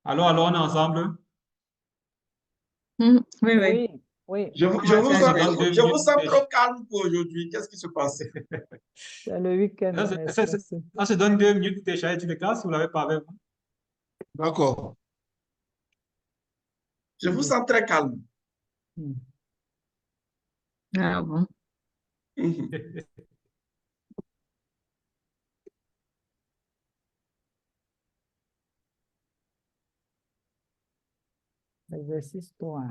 Alors, on est ensemble? Oui, oui. Oui, oui. Je On se donne 2 je vous minutes. sens trop calme pour aujourd'hui. Qu'est-ce qui se passe? C'est le week-end, on est stressé. On se donne 2 minutes pour télécharger l'étude de cas si vous l'avez pas avec vous. D'accord. Je vous sens très calme. Ah bon. Mhm. Exercice 3.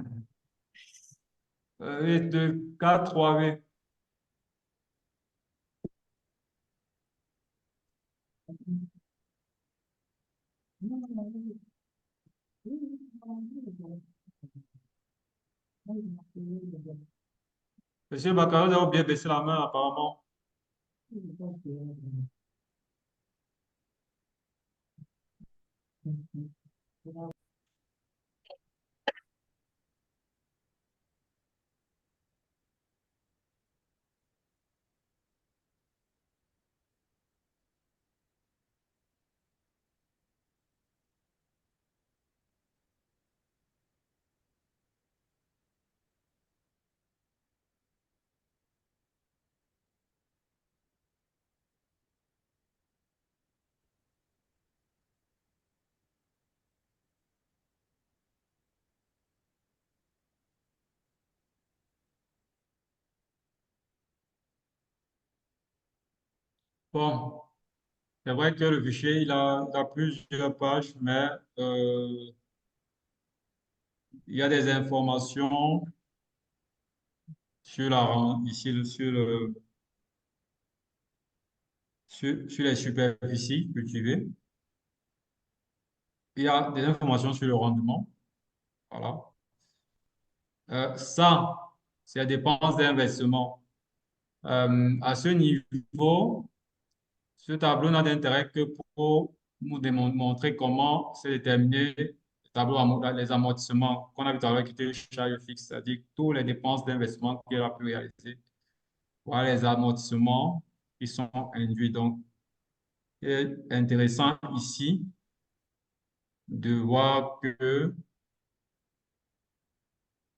8, 2, 4, 3, 8. Monsieur Bakaro, vous avez bien baissé la main apparemment. Bon, c'est vrai que le fichier, il a plusieurs pages, mais il y a des informations sur ici, sur les superficies cultivées. Il y a des informations sur le rendement. Voilà. Ça, c'est la dépense d'investissement. À ce niveau, ce tableau n'a d'intérêt que pour nous démontrer comment c'est déterminé le tableau, les amortissements qu'on a vu tout à l'heure qui était le charge fixe, c'est-à-dire toutes les dépenses d'investissement qu'il a pu réaliser. Voilà les amortissements qui sont induits. Donc, c'est intéressant ici de voir que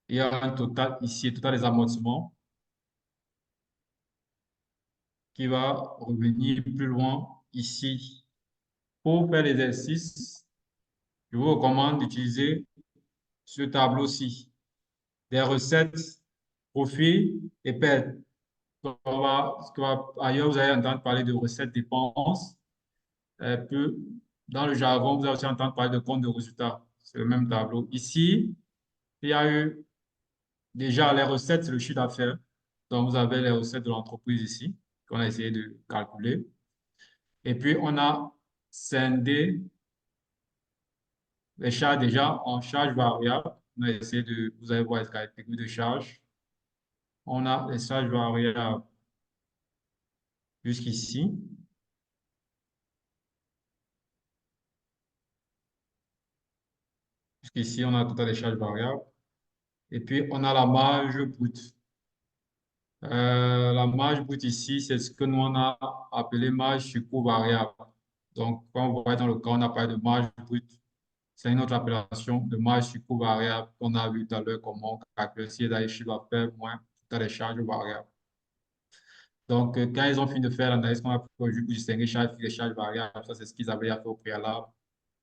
il y a un total ici, un total des amortissements qui va revenir plus loin ici. Pour faire l'exercice, je vous recommande d'utiliser ce tableau-ci, des recettes, profits et pertes. Ailleurs, vous allez entendre parler de recettes dépenses. Dans le jargon, vous allez aussi entendre parler de compte de résultat. C'est le même tableau. Ici, il y a eu déjà les recettes, c'est le chiffre d'affaires. Donc, vous avez les recettes de l'entreprise ici, qu'on a essayé de calculer. Et puis, on a scindé les charges déjà en charges variables. On a essayé de, vous allez voir les catégories de charges. On a les charges variables jusqu'ici. Jusqu'ici, on a tout les charges variables. Et puis, on a la marge brute. La marge brute ici, c'est ce que nous, on a appelé marge sur coût variable. Donc, quand vous voyez dans le cas, on a parlé de marge brute. C'est une autre appellation de marge sur coût variable qu'on a vu tout à l'heure, comment on calcule si les chiffres d'affaires moins toutes les charges variables. Donc, quand ils ont fini de faire l'analyse qu'on a prévue pour distinguer charges fixes et charges variables, ça, c'est ce qu'ils avaient à faire au préalable.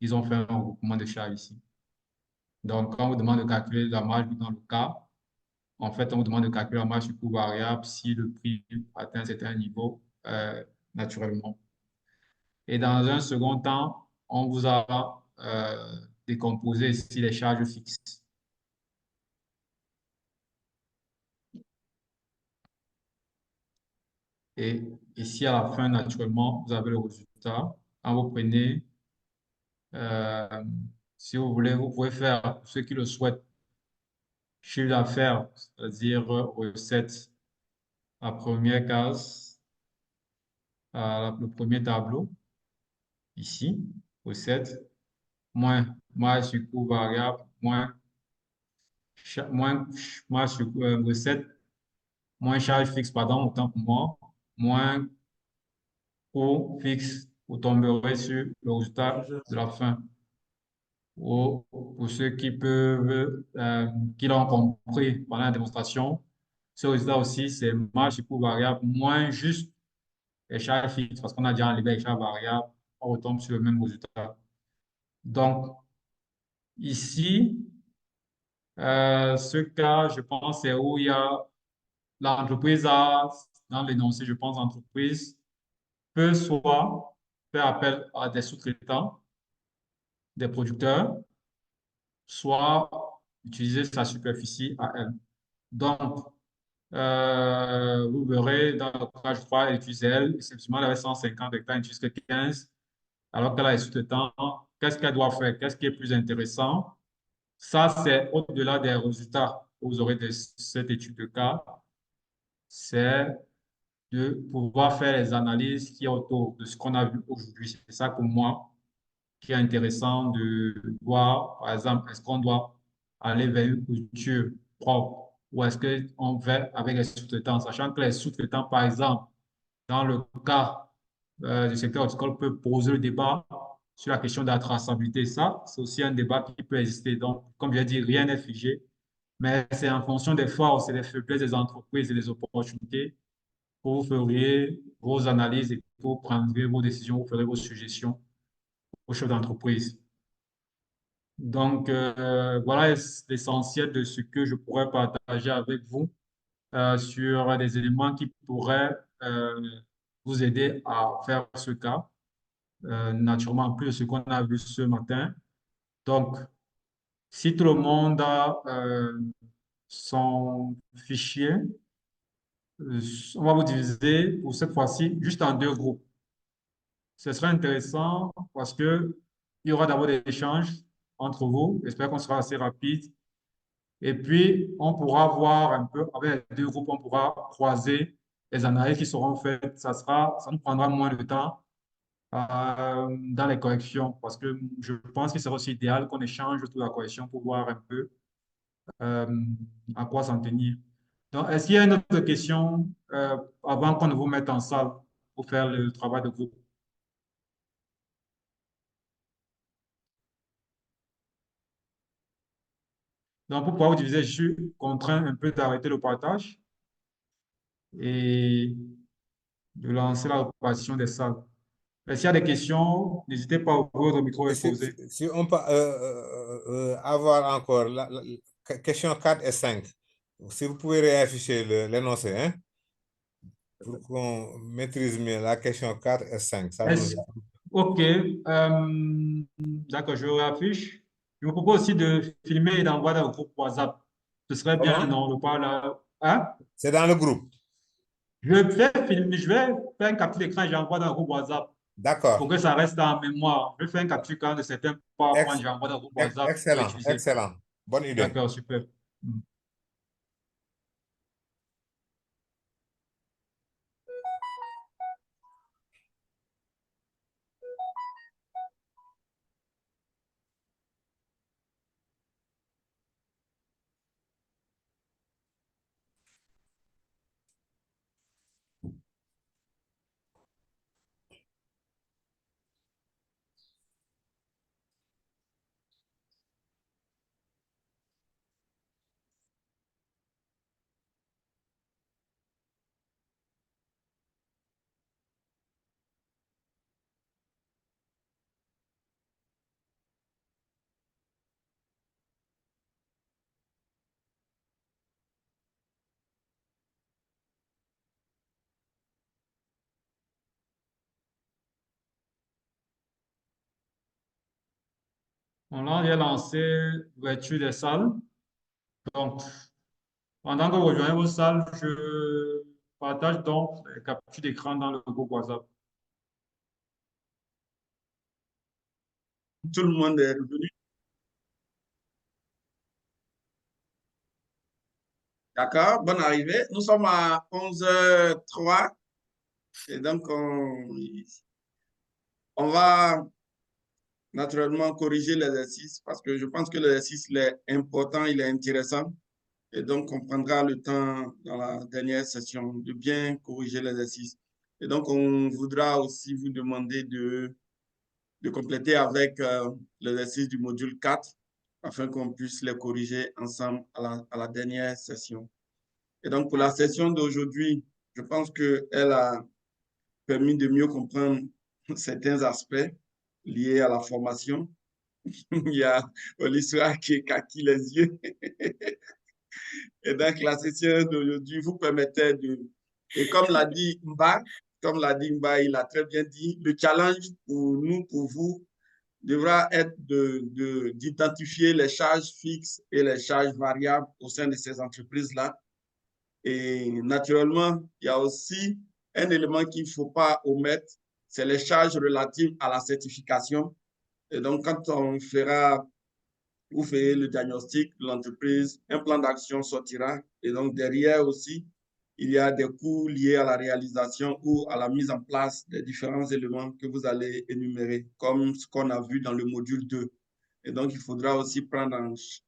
Ils ont fait un regroupement de charges ici. Donc, quand on vous demande de calculer la marge dans le cas, en fait, on vous demande de calculer la marge sur coût variable si le prix atteint un certain niveau naturellement. Et dans un second temps, on vous a décomposé ici les charges fixes. Et ici, à la fin, naturellement, vous avez le résultat. Quand vous prenez, si vous voulez, vous pouvez faire, ceux qui le souhaitent, chiffre d'affaires, c'est-à-dire recette, la première case, le premier tableau, ici, recette, moins marge sur coût variable, moins marge sur recette, moins charge fixe, pardon, autant pour moi, moins coût fixe, vous tomberez sur le résultat de la fin. Pour ceux qui peuvent, qui l'ont compris pendant la démonstration, ce résultat aussi, c'est marge et coût variable moins juste les charges fixes, parce qu'on a déjà enlevé les charges variables, on retombe sur le même résultat. Donc, ici, ce cas, je pense, c'est où il y a l'entreprise a, dans l'énoncé, je pense, l'entreprise peut soit faire appel à des sous-traitants, des producteurs, soit utiliser sa superficie à elle. Donc, vous verrez, dans le cas, je crois, elle utilise elle, effectivement, elle avait 150 hectares, elle n'utilise que 15, alors qu'elle a les sous-traitants. Qu'est-ce qu'elle doit faire? Qu'est-ce qui est plus intéressant? Ça, c'est au-delà des résultats que vous aurez de cette étude de cas, c'est de pouvoir faire les analyses qui est autour de ce qu'on a vu aujourd'hui. C'est ça pour moi qui est intéressant de voir, par exemple, est-ce qu'on doit aller vers une culture propre ou est-ce qu'on va avec les sous-traitants, sachant que les sous-traitants, par exemple, dans le cas du secteur horticole, peut poser le débat sur la question de la traçabilité. Ça, c'est aussi un débat qui peut exister. Donc, comme je l'ai dit, rien n'est figé, mais c'est en fonction des forces et des faiblesses des entreprises et des opportunités que vous feriez vos analyses et que vous prendrez vos décisions, vous ferez vos suggestions aux chefs d'entreprise. Donc, voilà l'essentiel de ce que je pourrais partager avec vous sur des éléments qui pourraient vous aider à faire ce cas, naturellement, en plus de ce qu'on a vu ce matin. Donc, si tout le monde a son fichier, on va vous diviser pour cette fois-ci juste en deux groupes. Ce serait intéressant parce que il y aura d'abord des échanges entre vous. J'espère qu'on sera assez rapide. Et puis, on pourra voir un peu, avec les deux groupes, on pourra croiser les analyses qui seront faites. Ça nous prendra moins de temps dans les corrections parce que je pense qu'il serait aussi idéal qu'on échange toute la correction pour voir un peu à quoi s'en tenir. Donc, est-ce qu'il y a une autre question avant qu'on ne vous mette en salle pour faire le travail de groupe? Donc, pour pouvoir vous diviser, je suis contraint un peu d'arrêter le partage et de lancer la répartition des salles. S'il y a des questions, n'hésitez pas à ouvrir votre micro et poser. Si on peut avoir encore la question 4 et 5, si vous pouvez réafficher l'énoncé, hein, pour qu'on maîtrise mieux la question 4 et 5. Ça OK. D'accord, je réaffiche. Je vous propose aussi de filmer et d'envoyer dans le groupe WhatsApp. Ce serait bien, non? Le pas là. Hein? C'est dans le groupe. Je vais faire un capture d'écran et j'envoie dans le groupe WhatsApp. D'accord. Pour que ça reste en mémoire. Je fais un capture d'écran de certains PowerPoint, j'envoie dans le groupe WhatsApp. Excellent, excellent. Bonne idée. D'accord, super. On a lancé l'ouverture des salles. Donc, pendant que vous rejoignez vos salles, je partage donc les captures d'écran dans le groupe WhatsApp. Tout le monde est revenu. D'accord, bonne arrivée. Nous sommes à 11h03. Et donc, on va naturellement corriger l'exercice parce que je pense que l'exercice il est important, il est intéressant. Et donc, on prendra le temps dans la dernière session de bien corriger l'exercice. Et donc, on voudra aussi vous demander de compléter avec l'exercice du module 4 afin qu'on puisse les corriger ensemble à la dernière session. Et donc, pour la session d'aujourd'hui, je pense qu'elle a permis de mieux comprendre certains aspects liés à la formation. Il y a Oliswa qui écarquille les yeux. Et donc, la session d'aujourd'hui vous permettait de... Et comme l'a dit Mba, il a très bien dit, le challenge pour nous, pour vous, devra être d'identifier les charges fixes et les charges variables au sein de ces entreprises-là. Et naturellement, il y a aussi un élément qu'il ne faut pas omettre, c'est les charges relatives à la certification. Et donc, quand on fera, vous ferez le diagnostic de l'entreprise, un plan d'action sortira. Et donc, derrière aussi, il y a des coûts liés à la réalisation ou à la mise en place des différents éléments que vous allez énumérer, comme ce qu'on a vu dans le module 2. Et donc, il faudra aussi prendre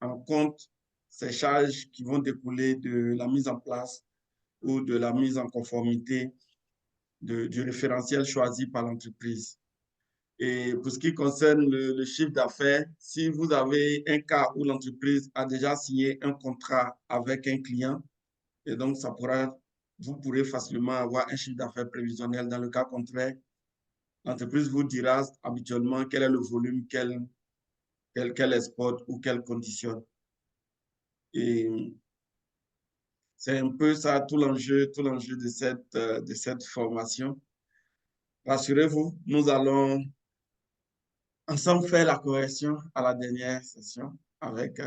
en compte ces charges qui vont découler de la mise en place ou de la mise en conformité du référentiel choisi par l'entreprise. Et pour ce qui concerne le chiffre d'affaires, si vous avez un cas où l'entreprise a déjà signé un contrat avec un client, et donc vous pourrez facilement avoir un chiffre d'affaires prévisionnel. Dans le cas contraire, l'entreprise vous dira habituellement quel est le volume qu'elle exporte ou qu'elle conditionne. Et c'est un peu ça tout l'enjeu de cette formation. Rassurez-vous, nous allons ensemble faire la correction à la dernière session avec,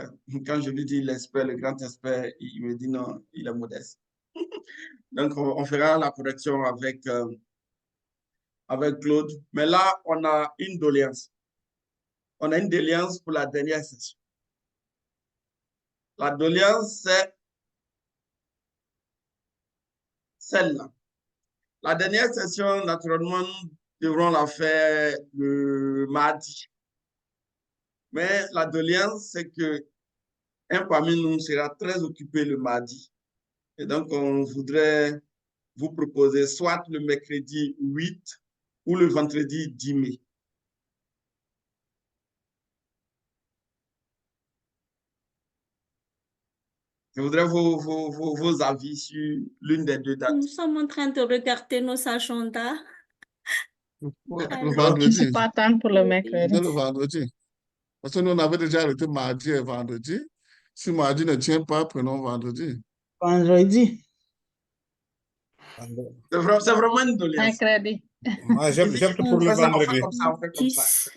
quand je lui dis l'expert, le grand expert, il me dit non, il est modeste. Donc, on fera la correction avec Claude. Mais là, on a une doléance. On a une doléance pour la dernière session. La doléance, c'est celle-là. La dernière session, naturellement, nous devrons la faire le mardi. Mais la doléance, c'est que un parmi nous sera très occupé le mardi. Et donc, on voudrait vous proposer soit le mercredi 8 ou le vendredi 10 mai. Je voudrais vos avis sur l'une des deux dates. Nous sommes en train de regarder nos agendas. Le vendredi. Je ne suis pas attendre pour le mercredi. Le vendredi. Parce que nous, on avait déjà arrêté mardi et vendredi. Si mardi ne tient pas, prenons vendredi. Vendredi. C'est vraiment une doléance. Mercredi. Moi, j'opte pour le vendredi. On fait comme ça.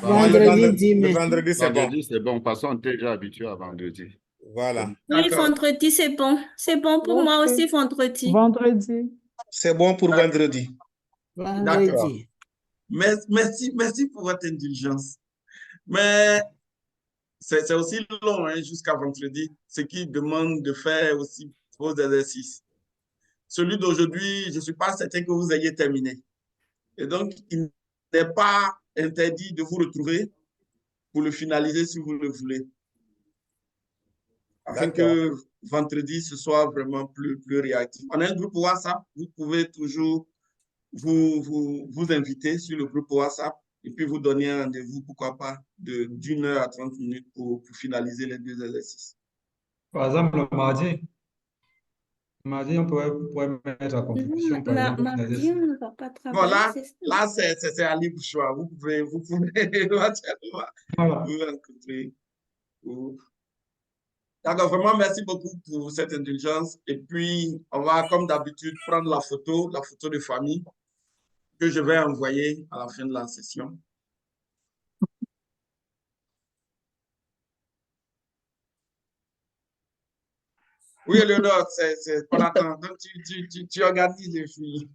Vendredi 10 mai. Le vendredi, c'est bon. Vendredi, c'est bon. Parce qu'on est déjà habitué à vendredi. Voilà. Oui, vendredi, c'est bon. C'est bon pour moi aussi, vendredi. Vendredi. C'est bon pour vendredi. Vendredi. Merci pour votre indulgence. Mais c'est aussi long jusqu'à vendredi, ce qui demande de faire aussi vos exercices. Celui d'aujourd'hui, je ne suis pas certain que vous ayez terminé. Et donc, il n'est pas interdit de vous retrouver pour le finaliser si vous le voulez. Afin que vendredi, ce soit vraiment plus réactif. On a un groupe WhatsApp, vous pouvez toujours vous inviter sur le groupe WhatsApp et puis vous donner un rendez-vous, pourquoi pas, d'1 heure à 30 minutes pour finaliser les deux exercices. Par exemple, le mardi, on pourrait mettre à contribution, par exemple, Mardi, on ne va pas travailler. Voilà, là, c'est à libre choix. Vous pouvez éventuellement vous rencontrer. D'accord, vraiment, merci beaucoup pour cette indulgence. Et puis, on va, comme d'habitude, prendre la photo de famille que je vais envoyer à la fin de la session. Oui, Léonore, c'est pas attendre. Donc, tu organises les filles.